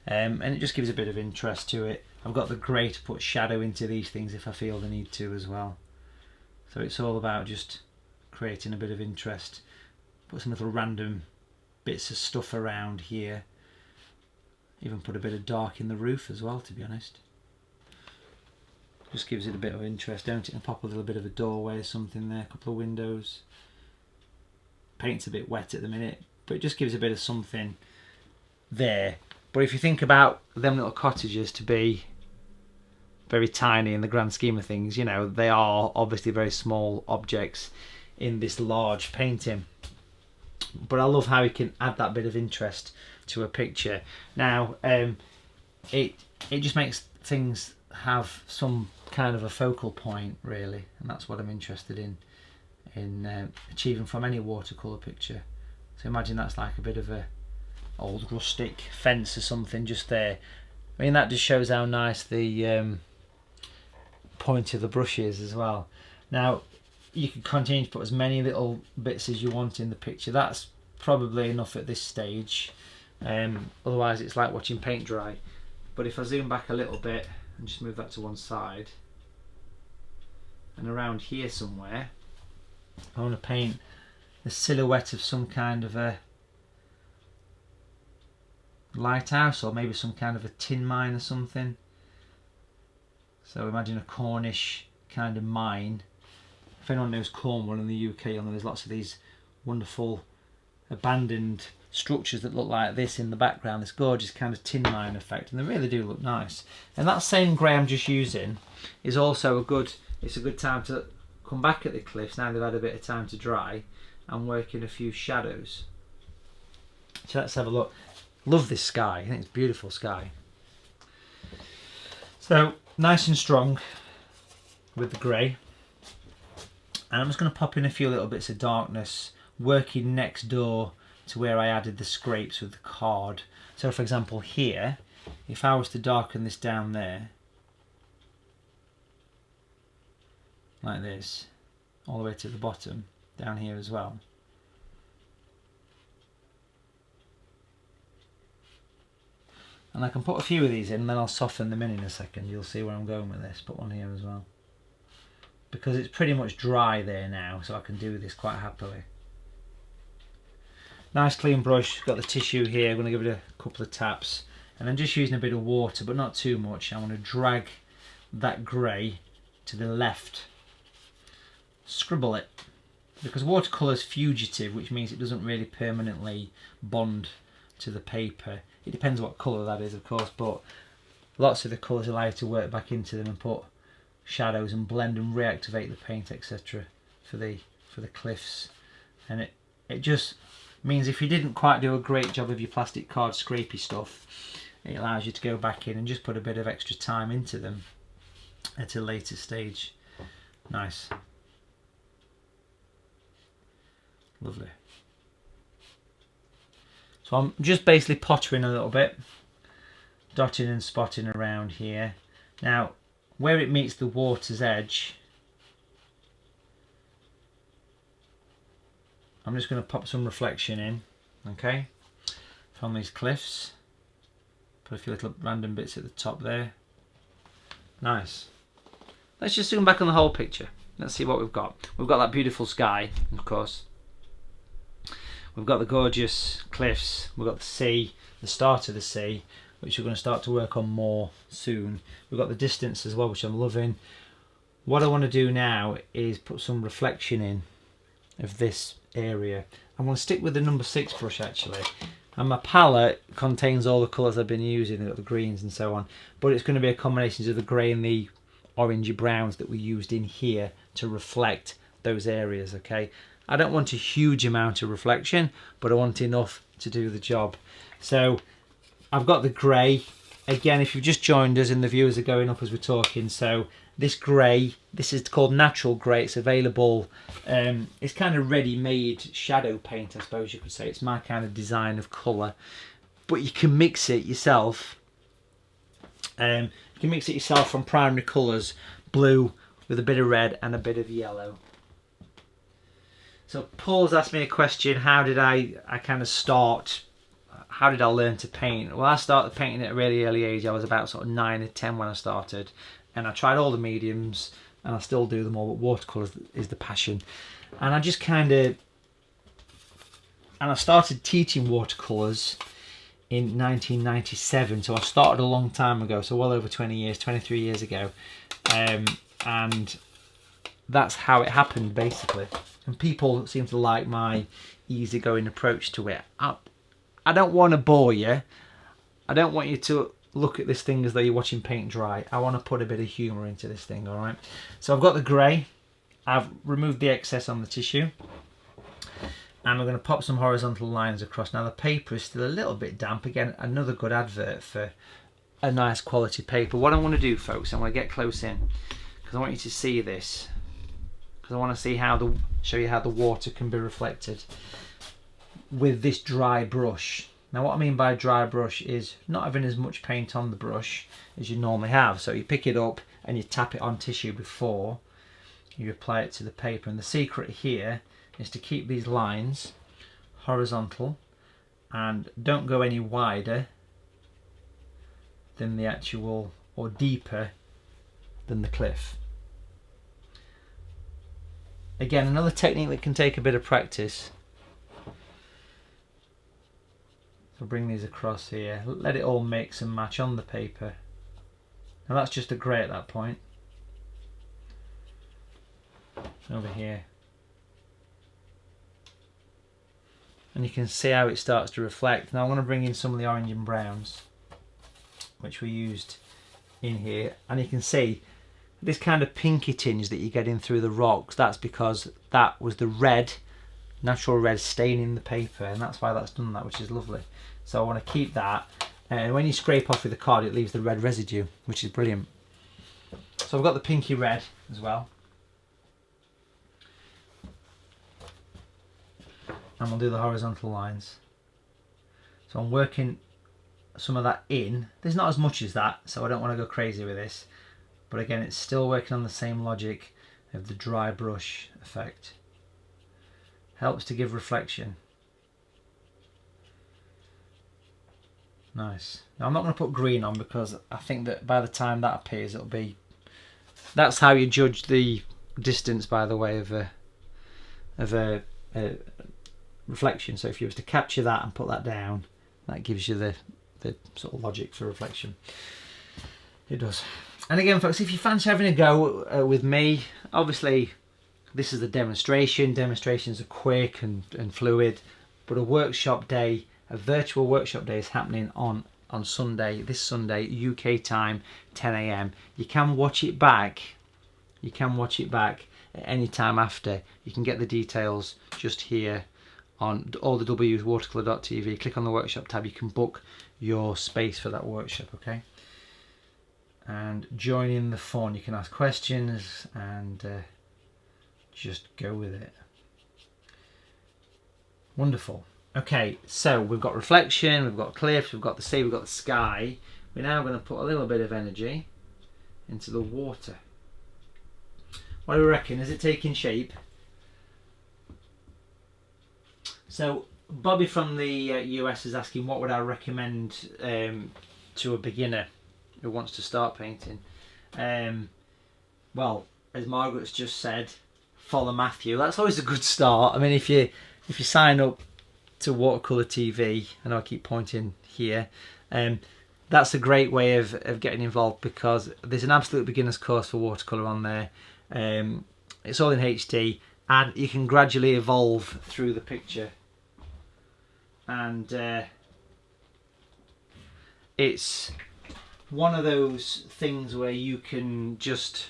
Speaker 1: And it just gives a bit of interest to it. I've got the grey to put shadow into these things if I feel the need to as well. So it's all about just creating a bit of interest. Put some little random bits of stuff around here. Even put a bit of dark in the roof as well, to be honest. Just gives it a bit of interest, don't it? And pop a little bit of a doorway or something there, a couple of windows. Paint's a bit wet at the minute, but it just gives a bit of something there. But if you think about them little cottages to be very tiny in the grand scheme of things, you know, they are obviously very small objects in this large painting. But I love how you can add that bit of interest to a picture. Now, it just makes things have some kind of a focal point, really, and that's what I'm interested in achieving from any watercolour picture. So imagine that's like a bit of a old rustic fence or something just there. I mean, that just shows how nice the point of the brush is as well. Now, you can continue to put as many little bits as you want in the picture. That's probably enough at this stage. Otherwise it's like watching paint dry. But if I zoom back a little bit and just move that to one side, and around here somewhere I want to paint the silhouette of some kind of a lighthouse, or maybe some kind of a tin mine or something. So imagine a Cornish kind of mine. If anyone knows Cornwall in the UK, there's lots of these wonderful abandoned structures that look like this in the background, this gorgeous kind of tin mine effect, and they really do look nice. And that same grey I'm just using is also it's a good time to come back at the cliffs now they've had a bit of time to dry and work in a few shadows. So let's have a look. Love this sky, I think it's a beautiful sky. So nice and strong with the grey, and I'm just going to pop in a few little bits of darkness working next door to where I added the scrapes with the card. So for example here, if I was to darken this down there like this, all the way to the bottom, down here as well, and I can put a few of these in and then I'll soften them in a second. You'll see where I'm going with this. Put one here as well, because it's pretty much dry there now, so I can do this quite happily. Nice clean brush, got the tissue here. I'm going to give it a couple of taps, and I'm just using a bit of water, but not too much. I want to drag that grey to the left, scribble it, because watercolour is fugitive, which means it doesn't really permanently bond to the paper. It depends what colour that is, of course, but lots of the colours allow you to work back into them and put shadows and blend and reactivate the paint, etc. for the cliffs. And it just means if you didn't quite do a great job of your plastic card scrapey stuff, it allows you to go back in and just put a bit of extra time into them at a later stage. Nice. Lovely. So I'm just basically pottering a little bit, dotting and spotting around here. Now, where it meets the water's edge, I'm just going to pop some reflection in, okay, from these cliffs. Put a few little random bits at the top there. Nice. Let's just zoom back on the whole picture. Let's see what we've got. We've got that beautiful sky, of course. We've got the gorgeous cliffs. We've got the sea, the start of the sea, which we're going to start to work on more soon. We've got the distance as well, which I'm loving. What I want to do now is put some reflection in of this area. I'm going to stick with the number 6 brush actually, and my palette contains all the colours I've been using, the greens and so on, but it's going to be a combination of the grey and the orangey browns that we used in here to reflect those areas. Okay, I don't want a huge amount of reflection, but I want enough to do the job. So I've got the grey. Again, if you've just joined us and the viewers are going up as we're talking, so this grey, this is called natural grey. It's available, it's kind of ready-made shadow paint, I suppose you could say. It's my kind of design of colour, but you can mix it yourself. You can mix it yourself from primary colours, blue with a bit of red and a bit of yellow. So Paul's asked me a question, how did I kind of start, how did I learn to paint? Well, I started painting at a really early age. I was about sort of 9 or 10 when I started, and I tried all the mediums, and I still do them all, but watercolour is the passion. And I just kind of, and I started teaching watercolours in 1997, so I started a long time ago, so well over 20 years, 23 years ago, and that's how it happened basically. And people seem to like my easygoing approach to it. I don't want to bore you. I don't want you to look at this thing as though you're watching paint dry. I want to put a bit of humour into this thing, all right? So I've got the grey. I've removed the excess on the tissue. And we're going to pop some horizontal lines across. Now the paper is still a little bit damp. Again, another good advert for a nice quality paper. What I want to do, folks, I want to get close in because I want you to see this. Because I want to see how show you how the water can be reflected with this dry brush. Now what I mean by dry brush is not having as much paint on the brush as you normally have. So you pick it up and you tap it on tissue before you apply it to the paper. And the secret here is to keep these lines horizontal and don't go any wider than the actual, or deeper than the cliff. Again, another technique that can take a bit of practice. So bring these across here, let it all mix and match on the paper. Now that's just a grey at that point. Over here. And you can see how it starts to reflect. Now I'm going to bring in some of the orange and browns, which we used in here. And you can see this kind of pinky tinge that you're getting through the rocks. That's because that was the red, natural red staining the paper. And that's why that's done that, which is lovely. So I want to keep that. And when you scrape off with the card, it leaves the red residue, which is brilliant. So I've got the pinky red as well. And we'll do the horizontal lines. So I'm working some of that in. There's not as much as that, so I don't want to go crazy with this. But again, it's still working on the same logic of the dry brush effect. Helps to give reflection. Nice. Now I'm not going to put green on because I think that by the time that appears, it'll be... That's how you judge the distance, by the way, of a reflection. So if you was to capture that and put that down, that gives you the sort of logic for reflection. It does. And again, folks, if you fancy having a go with me, obviously this is a demonstration. Demonstrations are quick and fluid, but a workshop day, a virtual workshop day, is happening on Sunday, this Sunday, UK time, 10 AM. You can watch it back. You can watch it back at any time after. You can get the details just here on all the W's, watercolour.tv. Click on the workshop tab. You can book your space for that workshop, okay? And join in the fun. You can ask questions and just go with it. Wonderful. Okay, so we've got reflection, we've got cliffs, we've got the sea, we've got the sky. We're now going to put a little bit of energy into the water. What do you reckon? Is it taking shape? So Bobby from the US is asking, what would I recommend to a beginner who wants to start painting? Well, as Margaret's just said, follow Matthew. That's always a good start. I mean, if you sign up to Watercolour TV, I know I keep pointing here, that's a great way of getting involved, because there's an absolute beginner's course for watercolour on there. It's all in HD, and you can gradually evolve through the picture. And it's one of those things where you can just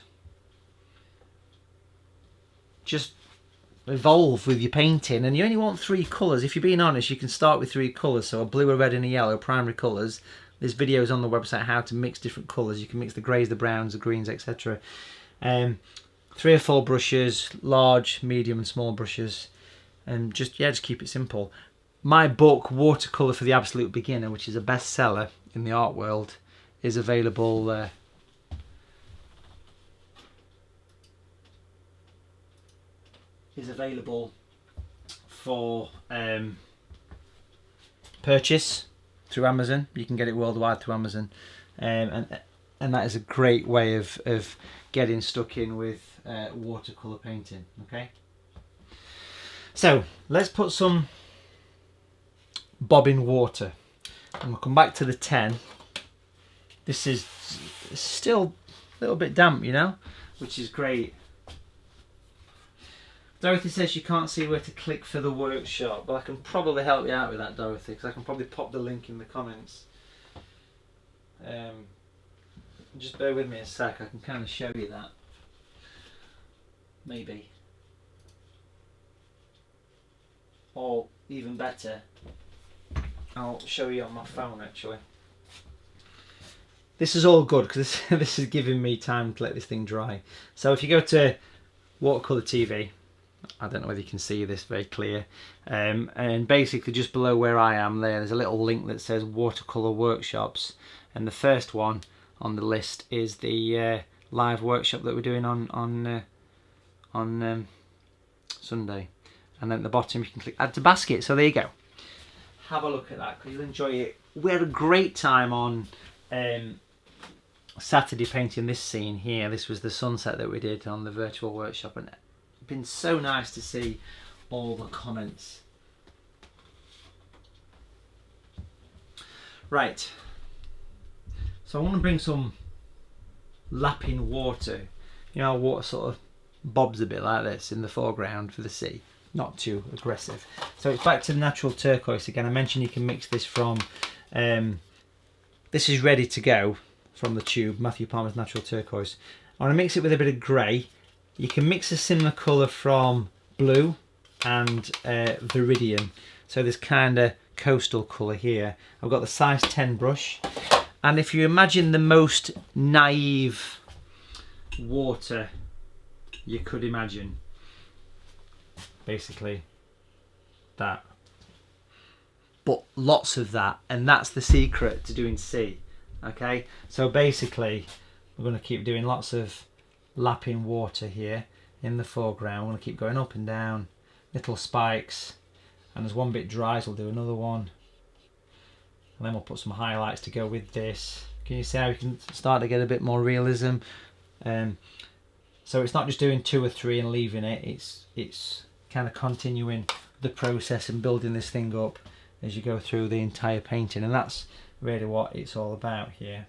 Speaker 1: evolve with your painting, and you only want 3 colours. If you're being honest, you can start with 3 colours, so a blue, a red and a yellow, primary colours. There's videos on the website how to mix different colours. You can mix the greys, the browns, the greens, etc. 3 or 4 brushes, large, medium and small brushes, and just keep it simple. My book, Watercolour for the Absolute Beginner, which is a bestseller in the art world, is available for purchase through Amazon. You can get it worldwide through Amazon, and that is a great way of getting stuck in with watercolour painting. Okay, so let's put some bobbing water, and we'll come back to the 10. This is still a little bit damp, you know, which is great. Dorothy says she can't see where to click for the workshop, but I can probably help you out with that, Dorothy, because I can probably pop the link in the comments. Just bear with me a sec, I can kind of show you that. Maybe. Or even better, I'll show you on my phone actually. This is all good because this is giving me time to let this thing dry. So if you go to Watercolour TV, I don't know whether you can see this very clear, and basically just below where I am there's a little link that says Watercolour Workshops, and the first one on the list is the live workshop that we're doing on Sunday, and then at the bottom you can click add to basket. So there you go, have a look at that because you'll enjoy it. We had a great time on Saturday painting this scene here. This was the sunset that we did on the virtual workshop, and it's been so nice to see all the comments. Right, so I want to bring some lapping water. You know, water sort of bobs a bit like this in the foreground for the sea, not too aggressive. So it's back to the natural turquoise again. I mentioned you can mix this from this is ready to go from the tube, Matthew Palmer's Natural Turquoise. I want to mix it with a bit of grey. You can mix a similar colour from blue and Viridian. So this kind of coastal colour here. I've got the size 10 brush. And if you imagine the most naive water you could imagine, basically that. But lots of that, and that's the secret to doing sea. Okay, so basically we're going to keep doing lots of lapping water here in the foreground. We're going to keep going up and down, little spikes, and as one bit dries we'll do another one, and then we'll put some highlights to go with this. Can you see how we can start to get a bit more realism? So it's not just doing 2 or 3 and leaving it, it's kind of continuing the process and building this thing up as you go through the entire painting, and that's really what it's all about here.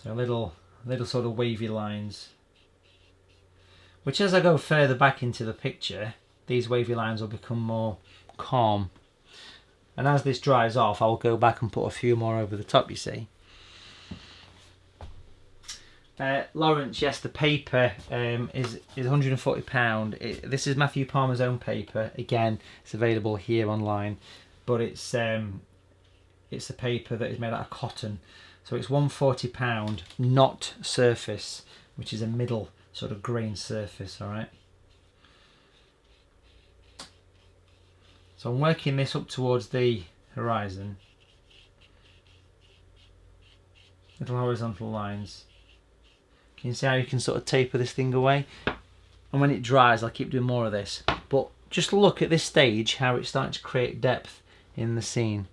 Speaker 1: So little sort of wavy lines, which as I go further back into the picture, these wavy lines will become more calm, and as this dries off I'll go back and put a few more over the top, you see. Lawrence, yes, the paper is £140. This is Matthew Palmer's own paper. Again, it's available here online, but it's a paper that is made out of cotton, so it's £140, not surface, which is a middle sort of grain surface. All right. So I'm working this up towards the horizon, little horizontal lines. Can you see how you can sort of taper this thing away? And when it dries, I'll keep doing more of this. But just look at this stage, how it's starting to create depth in the scene.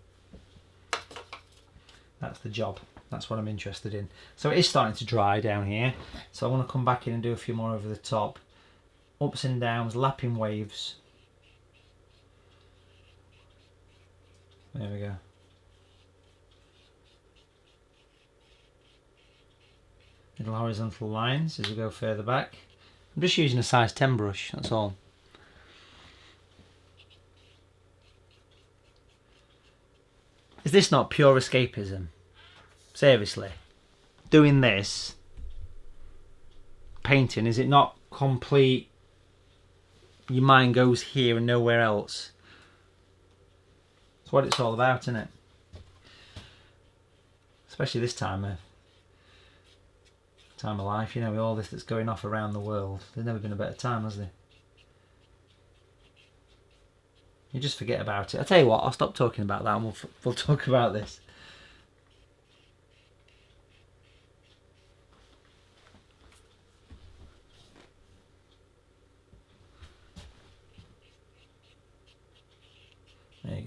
Speaker 1: That's the job. That's what I'm interested in. So it is starting to dry down here. So I want to come back in and do a few more over the top. Ups and downs, lapping waves. There we go. Little horizontal lines as we go further back. I'm just using a size 10 brush, that's all. Is this not pure escapism? Seriously. Doing this, painting, is it not complete? Your mind goes here and nowhere else. That's what it's all about, isn't it? Especially this time of life, you know, with all this that's going off around the world. There's never been a better time, has there? You just forget about it. I tell you what, I'll stop talking about that and we'll talk about this.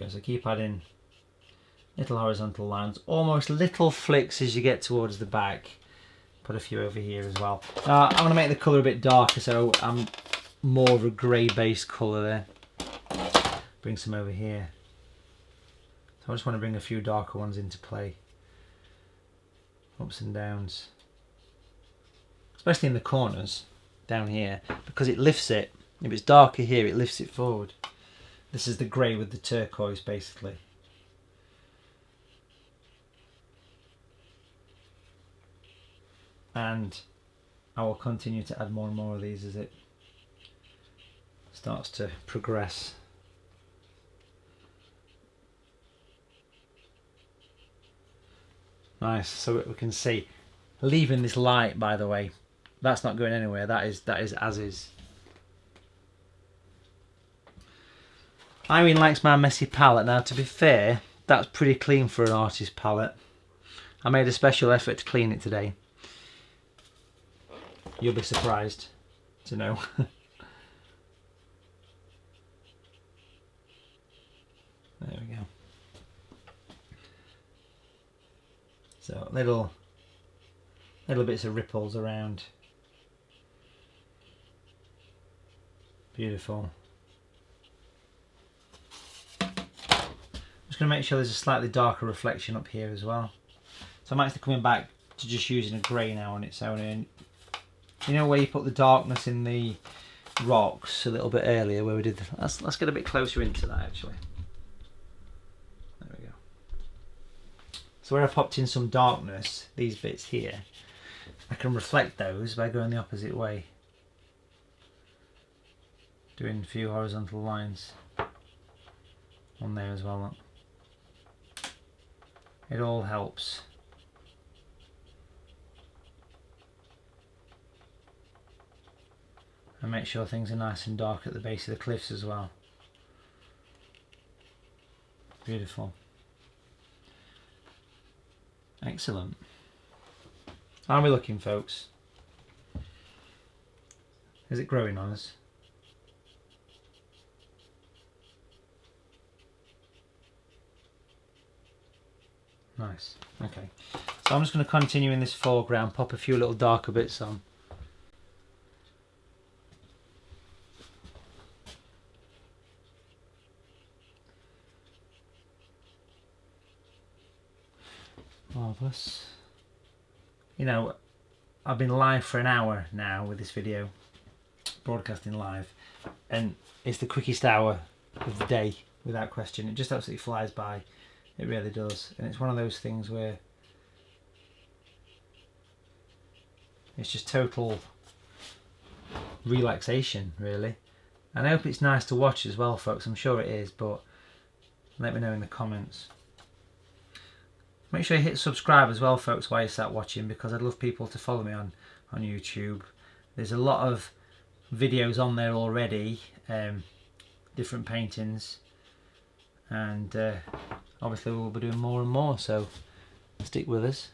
Speaker 1: go, so keep adding little horizontal lines, almost little flicks as you get towards the back. Put a few over here as well. I'm going to make the colour a bit darker, so I'm more of a grey based colour there. Bring some over here. So I just want to bring a few darker ones into play. Ups and downs. Especially in the corners, down here, because it lifts it. If it's darker here, it lifts it forward. This is the grey with the turquoise, basically. And I will continue to add more and more of these as it starts to progress. Nice, so we can see, leaving this light, by the way, that's not going anywhere, that is as is. Irene likes my messy palette. Now, to be fair, that's pretty clean for an artist palette. I made a special effort to clean it today. You'll be surprised to know. There we go. So little bits of ripples around. Beautiful. I'm just going to make sure there's a slightly darker reflection up here as well. So I'm actually coming back to just using a grey now on its own. And you know where you put the darkness in the rocks a little bit earlier, where we did. Let's get a bit closer into that actually. There we go. So where I popped in some darkness, these bits here, I can reflect those by going the opposite way. Doing a few horizontal lines on there as well. Look. It all helps. And make sure things are nice and dark at the base of the cliffs as well. Beautiful. Excellent. How are we looking, folks? Is it growing on us? Nice. Okay. So I'm just going to continue in this foreground, pop a few little darker bits on. Marvellous. You know, I've been live for an hour now with this video, broadcasting live, and it's the quickest hour of the day, without question. It just absolutely flies by. It really does. And it's one of those things where it's just total relaxation, really. And I hope it's nice to watch as well, folks. I'm sure it is, but let me know in the comments. Make sure you hit subscribe as well, folks, while you're sat watching, because I'd love people to follow me on YouTube. There's a lot of videos on there already, different paintings, and obviously we'll be doing more and more, so stick with us.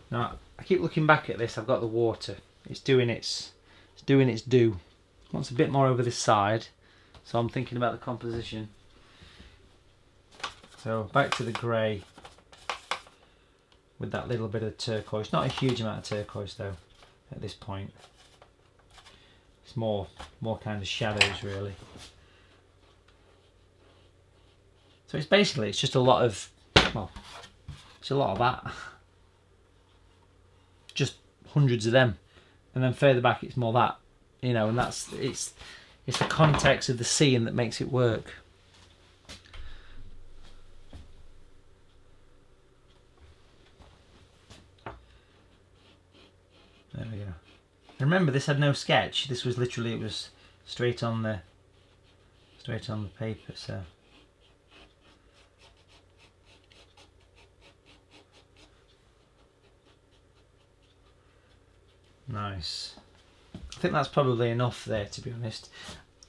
Speaker 1: Now, I keep looking back at this. I've got the water. It's doing its due. Wants a bit more over this side, so I'm thinking about the composition. So back to the grey with that little bit of turquoise. Not a huge amount of turquoise though at this point. It's more kind of shadows really. So it's basically, it's just a lot of, well, it's a lot of that. Just hundreds of them, and then further back it's more that. You know, and it's the context of the scene that makes it work. There we go. Remember, this had no sketch. This was literally, it was straight on the paper. So nice. I think that's probably enough there, to be honest.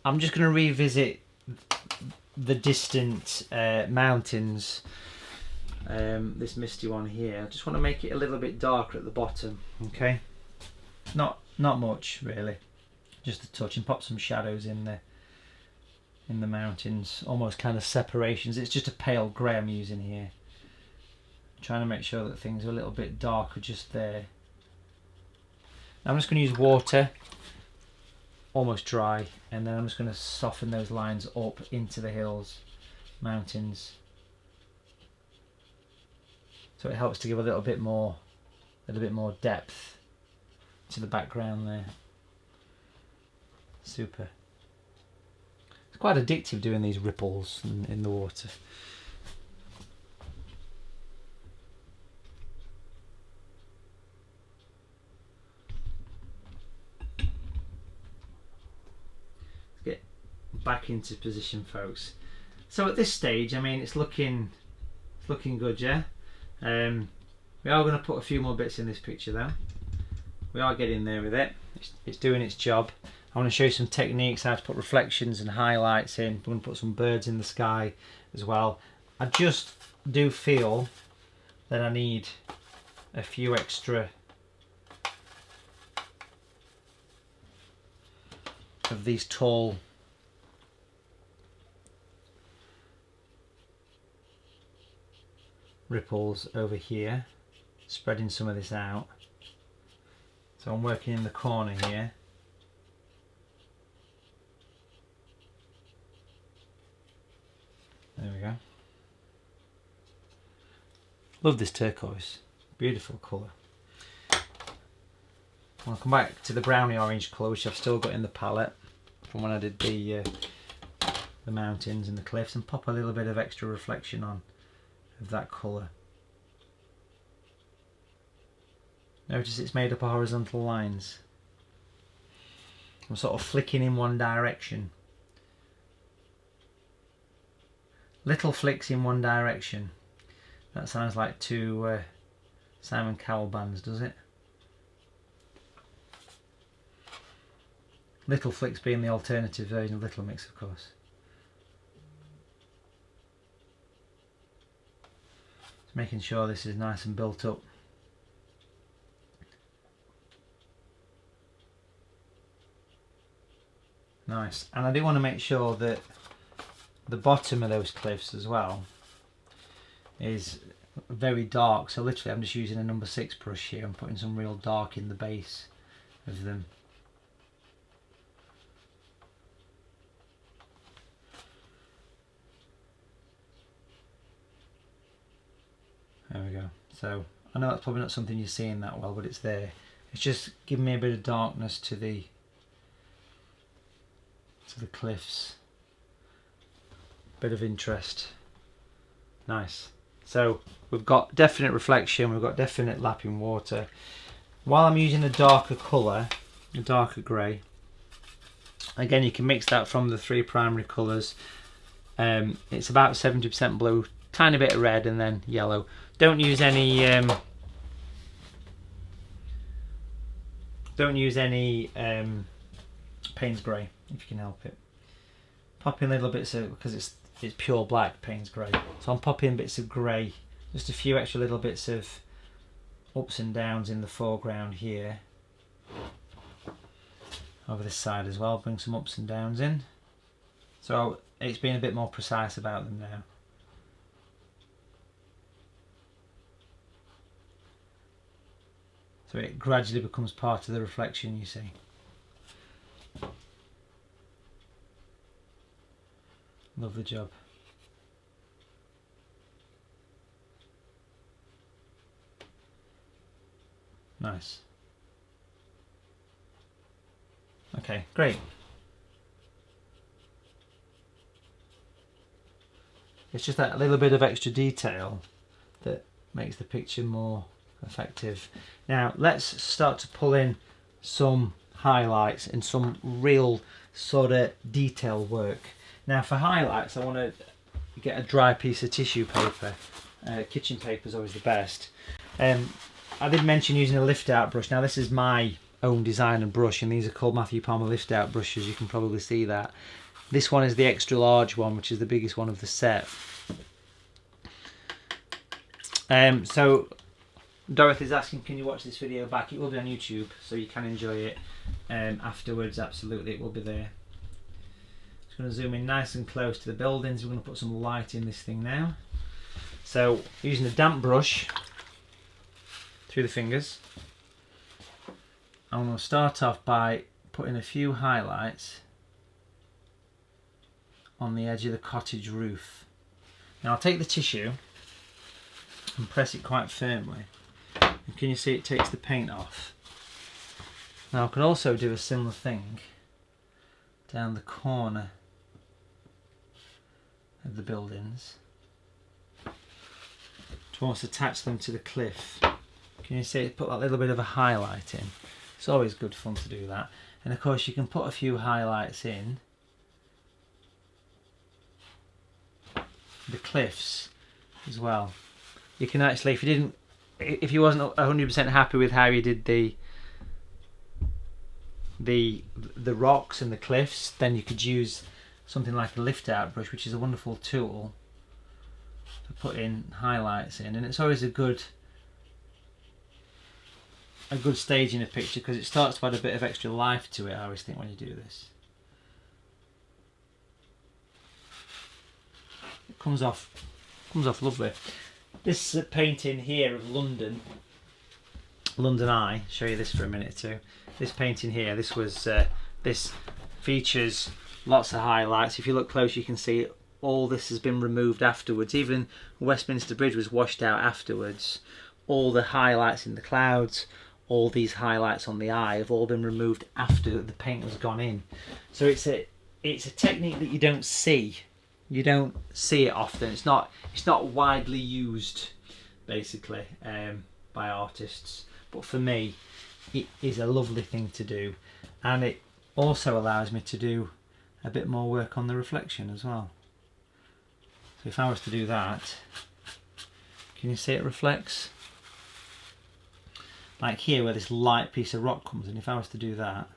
Speaker 1: I'm just going to revisit the distant mountains, this misty one here. I just want to make it a little bit darker at the bottom, okay? Not Not much really, just a touch, and pop some shadows in the mountains, almost kind of separations. It's just a pale grey I'm using here. I'm trying to make sure that things are a little bit darker just there. Now I'm just going to use water, almost dry, and then I'm just going to soften those lines up into the hills, mountains. So it helps to give a little bit more depth to the background there. Super. It's quite addictive doing these ripples in the water. Let's get back into position, folks. So at this stage, I mean, it's looking good, yeah. We are going to put a few more bits in this picture though. We are getting there with it. It's doing its job. I want to show you some techniques, how to put reflections and highlights in. I'm going to put some birds in the sky as well. I just do feel that I need a few extra of these tall ripples over here, spreading some of this out. So I'm working in the corner here. There we go. Love this turquoise, beautiful colour. I'll come back to the browny orange colour, which I've still got in the palette from when I did the mountains and the cliffs, and pop a little bit of extra reflection on of that colour. Notice it's made up of horizontal lines. I'm sort of flicking in one direction. Little flicks in one direction. That sounds like two Simon Cowell bands, does it? Little flicks being the alternative version of Little Mix, of course. Just making sure this is nice and built up. Nice. And I do want to make sure that the bottom of those cliffs as well is very dark. So literally I'm just using a number 6 brush here and putting some real dark in the base of them. There we go. So I know that's probably not something you're seeing that well, but it's there. It's just giving me a bit of darkness to the cliffs. Bit of interest. Nice. So we've got definite reflection, we've got definite lapping water. While I'm using a darker colour, a darker grey, again you can mix that from the 3 primary colours. It's about 70% blue, tiny bit of red, and then yellow. Don't use any Payne's grey if you can help it. Pop in little bits of, because it's pure black, Payne's grey. So I'm popping bits of grey, just a few extra little bits of ups and downs in the foreground here. Over this side as well, bring some ups and downs in. So it's being a bit more precise about them now. So it gradually becomes part of the reflection, you see. Lovely job. Nice. Okay, great. It's just that little bit of extra detail that makes the picture more effective. Now let's start to pull in some highlights and some real sort of detail work. Now for highlights I want to get a dry piece of tissue paper. Kitchen paper is always the best. I did mention using a lift out brush. Now this is my own design and brush, and these are called Matthew Palmer lift out brushes. You can probably see that. This one is the extra large one, which is the biggest one of the set. So Dorothy's asking, can you watch this video back? It will be on YouTube, so you can enjoy it afterwards. Absolutely, it will be there. Just going to zoom in nice and close to the buildings. We're going to put some light in this thing now. So using a damp brush through the fingers, I'm going to start off by putting a few highlights on the edge of the cottage roof. Now I'll take the tissue and press it quite firmly, and can you see it takes the paint off. Now I can also do a similar thing down the corner of the buildings to almost attach them to the cliff. Can you see it put that little bit of a highlight in? It's always good fun to do that. And of course you can put a few highlights in the cliffs as well. You can actually, if you wasn't 100% happy with how you did the rocks and the cliffs, then you could use something like a lift out brush, which is a wonderful tool to put in highlights in. And it's always a good stage in a picture, because it starts to add a bit of extra life to it, I always think, when you do this. It comes off lovely. This painting here of London Eye, show you this for a minute too. This painting here, this features lots of highlights. If you look close, you can see all this has been removed afterwards. Even Westminster Bridge was washed out afterwards. All the highlights in the clouds, all these highlights on the eye have all been removed after the paint has gone in. So it's a technique that you don't see. You don't see it often. It's not widely used, basically, by artists. But for me, it is a lovely thing to do, and it also allows me to do a bit more work on the reflection as well. So if I was to do that, can you see it reflects? Like here, where this light piece of rock comes in, if I was to do that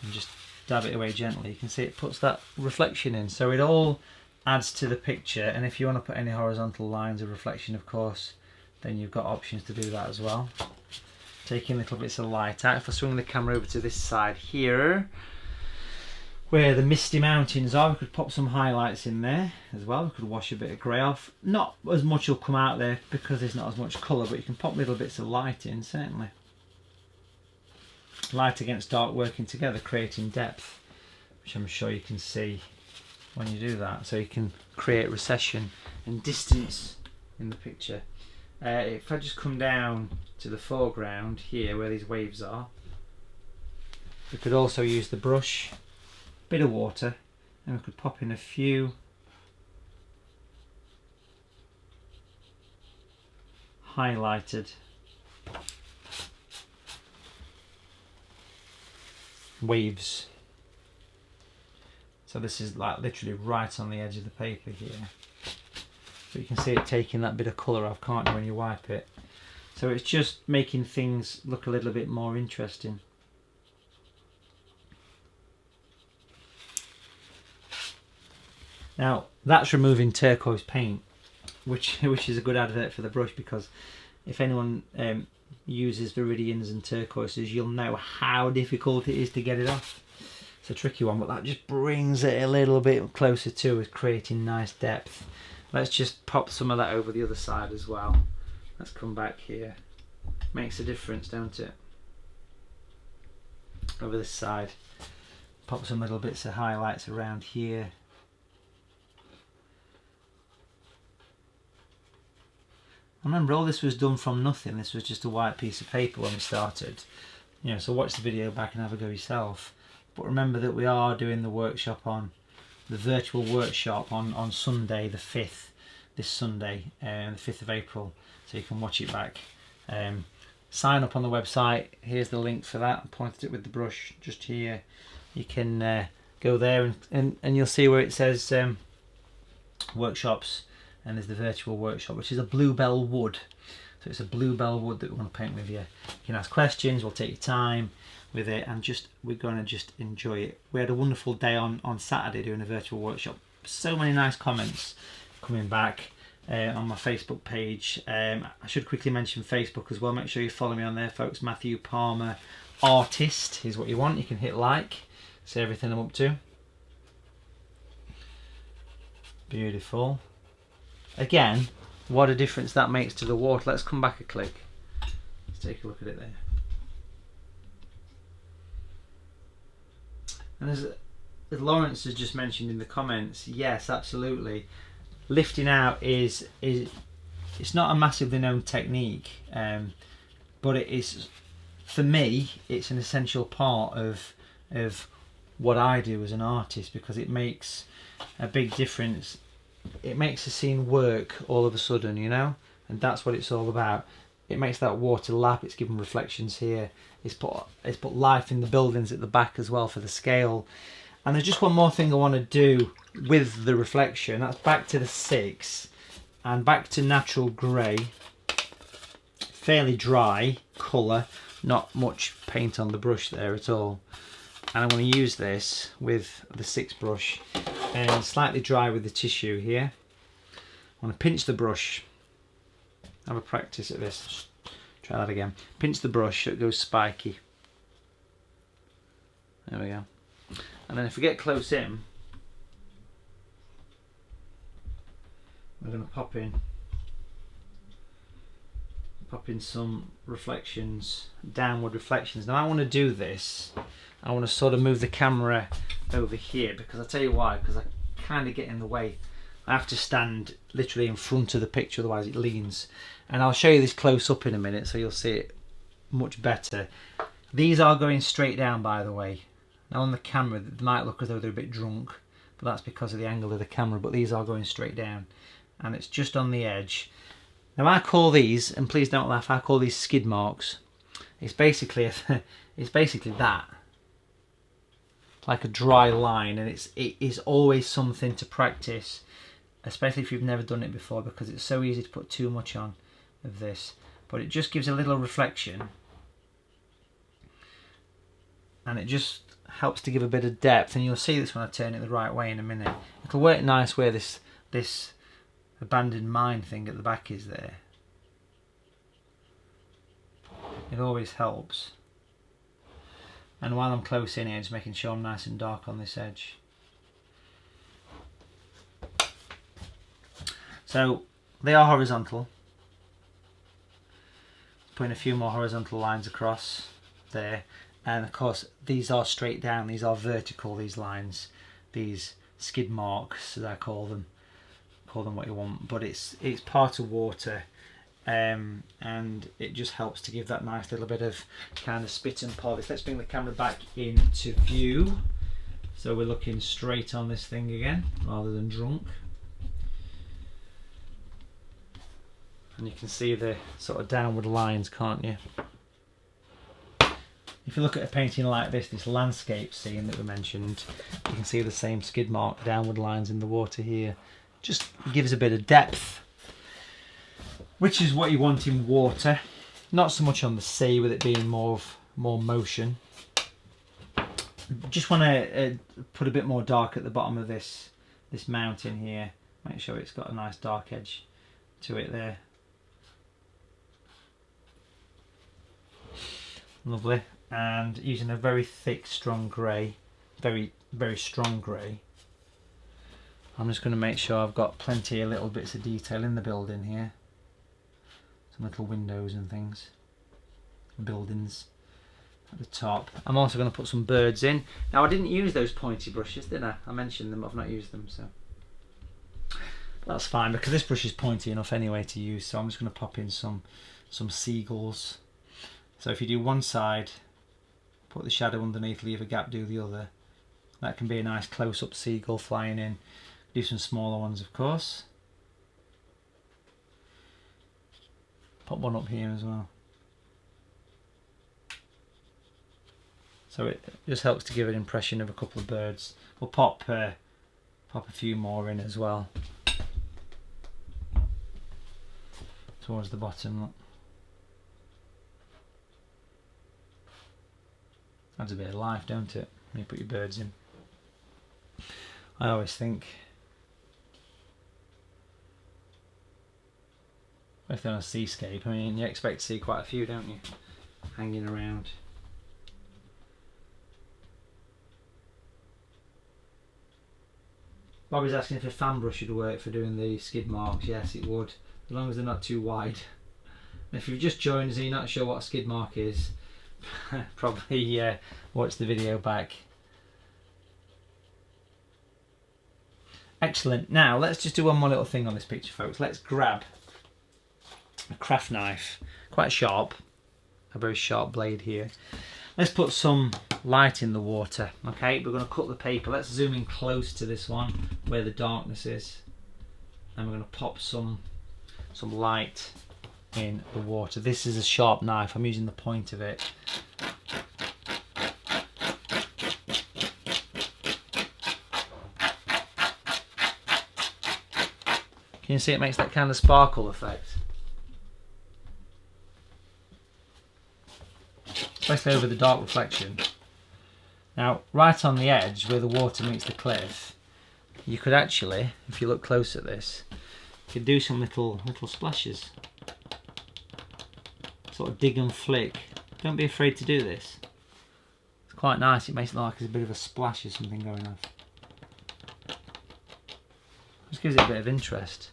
Speaker 1: and just dab it away gently, you can see it puts that reflection in. So it all adds to the picture, and if you want to put any horizontal lines of reflection, of course, then you've got options to do that as well. Taking little bits of light out. If I swing the camera over to this side here, where the misty mountains are, we could pop some highlights in there as well. We could wash a bit of grey off. Not as much will come out there because there's not as much colour, but you can pop little bits of light in, certainly. Light against dark working together, creating depth, which I'm sure you can see when you do that. So you can create recession and distance in the picture. If I just come down to the foreground here where these waves are, we could also use the brush, bit of water, and we could pop in a few highlighted waves. So this is like literally right on the edge of the paper here. But you can see it taking that bit of colour off, can't you, when you wipe it? So it's just making things look a little bit more interesting. Now that's removing turquoise paint, which is a good advert for the brush, because if anyone uses viridians and turquoises, you'll know how difficult it is to get it off. It's a tricky one, but that just brings it a little bit closer to us, creating nice depth. Let's just pop some of that over the other side as well. Let's come back here. Makes a difference, don't it? Over this side. Pop some little bits of highlights around here. Remember, all this was done from nothing. This was just a white piece of paper when we started. You know, so watch the video back and have a go yourself. But remember that we are doing the workshop on the virtual workshop on Sunday the 5th, this Sunday, the 5th of April, so you can watch it back. Sign up on the website. Here's the link for that. I pointed it with the brush just here. You can go there and you'll see where it says workshops, and there's the virtual workshop, which is a bluebell wood. So it's a bluebell wood that we want to paint with you. You can ask questions, we'll take your time with it, and we're going to just enjoy it. We had a wonderful day on Saturday doing a virtual workshop. So many nice comments coming back. on my Facebook page. I should quickly mention Facebook as well. Make sure you follow me on there, folks. Matthew Palmer Artist is what you want. You can hit like, see everything I'm up to. Beautiful. Again, what a difference that makes to the water. Let's come back a click. Let's take a look at it there. And as Lawrence has just mentioned in the comments, yes, absolutely. Lifting out is it's not a massively known technique, but it is, for me, it's an essential part of what I do as an artist, because it makes a big difference. It makes the scene work all of a sudden, you know, and that's what it's all about. It makes that water lap. It's given reflections here. It's put life in the buildings at the back as well for the scale. And there's just one more thing I want to do with the reflection. That's back to the 6 and back to natural grey. Fairly dry colour, not much paint on the brush there at all. And I'm going to use this with the 6 brush and slightly dry with the tissue here. I want to pinch the brush. Have a practice at this. Just try that again. Pinch the brush so it goes spiky. There we go. And then if we get close in, we're going to pop in some reflections, downward reflections. Now I want to do this. I want to sort of move the camera over here, because I'll tell you why, because I kind of get in the way. I have to stand literally in front of the picture, otherwise it leans. And I'll show you this close up in a minute so you'll see it much better. These are going straight down, by the way. Now on the camera they might look as though they're a bit drunk, but that's because of the angle of the camera, but these are going straight down. And it's just on the edge. Now I call these, and please don't laugh, I call these skid marks. It's basically that. Like a dry line, and it is always something to practice, especially if you've never done it before, because it's so easy to put too much on of this. But it just gives a little reflection, and it just helps to give a bit of depth, and you'll see this when I turn it the right way in a minute. It'll work nice where this abandoned mine thing at the back is there. It always helps. And while I'm close in here, just making sure I'm nice and dark on this edge. So they are horizontal. Putting a few more horizontal lines across there. And of course these are straight down, these are vertical, these lines, these skid marks as I call them. Call them what you want, but it's part of water, and it just helps to give that nice little bit of kind of spit and polish. Let's bring the camera back into view, so we're looking straight on this thing again rather than drunk, and you can see the sort of downward lines, can't you? If you look at a painting like this landscape scene that we mentioned, you can see the same skid mark downward lines in the water here. Just gives a bit of depth, which is what you want in water, not so much on the sea with it being more motion. Just want to put a bit more dark at the bottom of this mountain here. Make sure it's got a nice dark edge to it there. Lovely. And using a very thick, strong grey, very strong grey. I'm just going to make sure I've got plenty of little bits of detail in the building here. Some little windows and things. Buildings at the top. I'm also going to put some birds in. Now I didn't use those pointy brushes, did I? I mentioned them, but I've not used them, so that's fine, because this brush is pointy enough anyway to use. So I'm just going to pop in some seagulls. So if you do one side, put the shadow underneath, leave a gap, do the other. That can be a nice close-up seagull flying in. Do some smaller ones, of course. Pop one up here as well. So it just helps to give an impression of a couple of birds. We'll pop a few more in as well. Towards the bottom, look. Adds a bit of life, don't it, when you put your birds in. I always think especially on a Seascape. I mean, you expect to see quite a few, don't you, hanging around. Bobby's asking if a fan brush would work for doing the skid marks. Yes, it would, as long as they're not too wide. And if you've just joined us and you're not sure what a skid mark is, probably watch the video back. Excellent. Now let's just do one more little thing on this picture, folks. Let's grab a craft knife, quite sharp, a very sharp blade here. Let's put some light in the water. Okay, we're going to cut the paper. Let's zoom in close to this one where the darkness is, and we're going to pop some light in the water. This is a sharp knife. I'm using the point of it. Can you see it makes that kind of sparkle effect? Especially over the dark reflection. Now, right on the edge where the water meets the cliff, you could actually, if you look close at this, you could do some little splashes. Sort of dig and flick. Don't be afraid to do this. It's quite nice. It makes it look like there's a bit of a splash of something going on. Just gives it a bit of interest.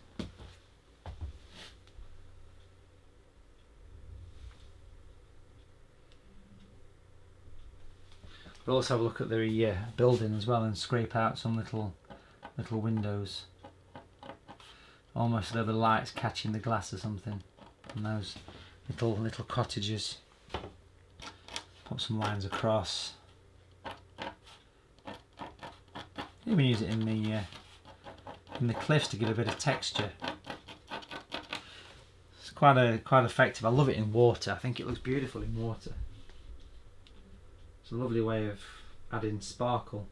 Speaker 1: We'll also have a look at the building as well and scrape out some little windows. Almost as though the light's catching the glass or something. And those little cottages. Pop some lines across. Even use it in the cliffs to give a bit of texture. It's quite effective. I love it in water. I think it looks beautiful in water. It's a lovely way of adding sparkle.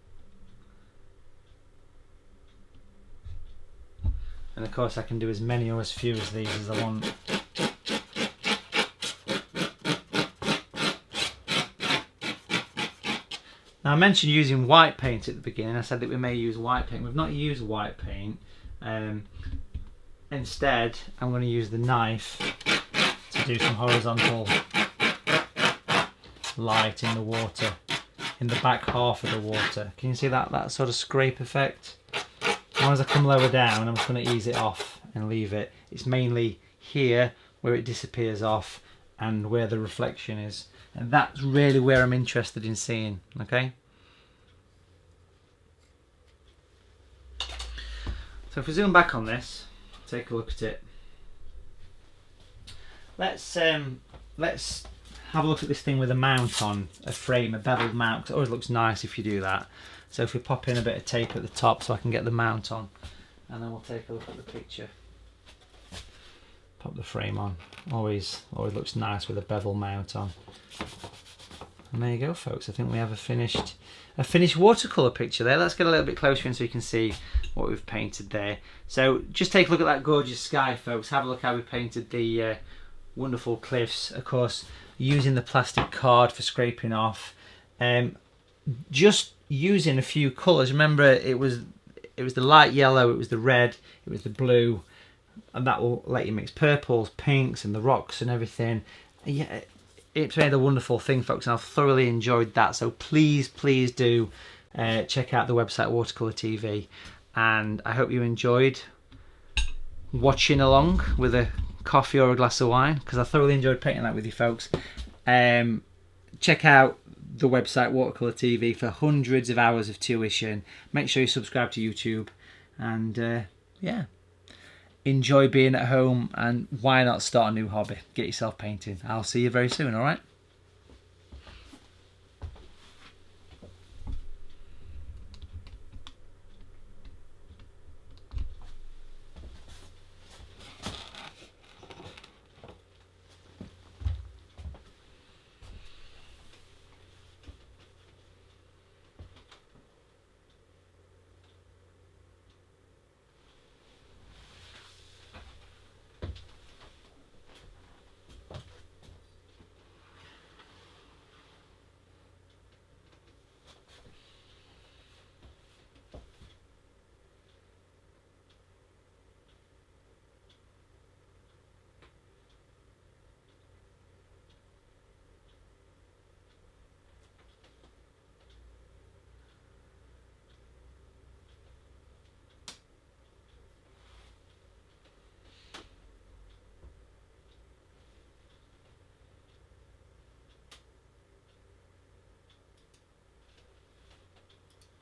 Speaker 1: And of course I can do as many or as few of these as I want. Now I mentioned using white paint at the beginning. I said that we may use white paint. We've not used white paint. Instead I'm going to use the knife to do some horizontal light in the water, in the back half of the water. Can you see that sort of scrape effect? Now as I come lower down, I'm just going to ease it off and leave it. It's mainly here where it disappears off and where the reflection is, and that's really where I'm interested in seeing. Okay, so if we zoom back on this, take a look at it. Let's have a look at this thing with a mount on, a frame, a beveled mount, because it always looks nice if you do that. So if we pop in a bit of tape at the top so I can get the mount on, and then we'll take a look at the picture. Pop the frame on. Always looks nice with a bevel mount on. And there you go, folks. I think we have a finished watercolour picture there. Let's get a little bit closer in so you can see what we've painted there. So just take a look at that gorgeous sky, folks. Have a look how we painted the wonderful cliffs. Of course, using the plastic card for scraping off. Just using a few colours. Remember, it was the light yellow, it was the red, it was the blue, and that will let you mix purples, pinks, and the rocks and everything. Yeah, it's made a wonderful thing, folks, and I've thoroughly enjoyed that. So please do check out the website Watercolour TV, and I hope you enjoyed watching along with a coffee or a glass of wine, because I thoroughly enjoyed painting that with you, folks. Check out the website Watercolour TV for hundreds of hours of tuition. Make sure you subscribe to YouTube, and yeah, enjoy being at home, and why not start a new hobby? Get yourself painting. I'll see you very soon, alright?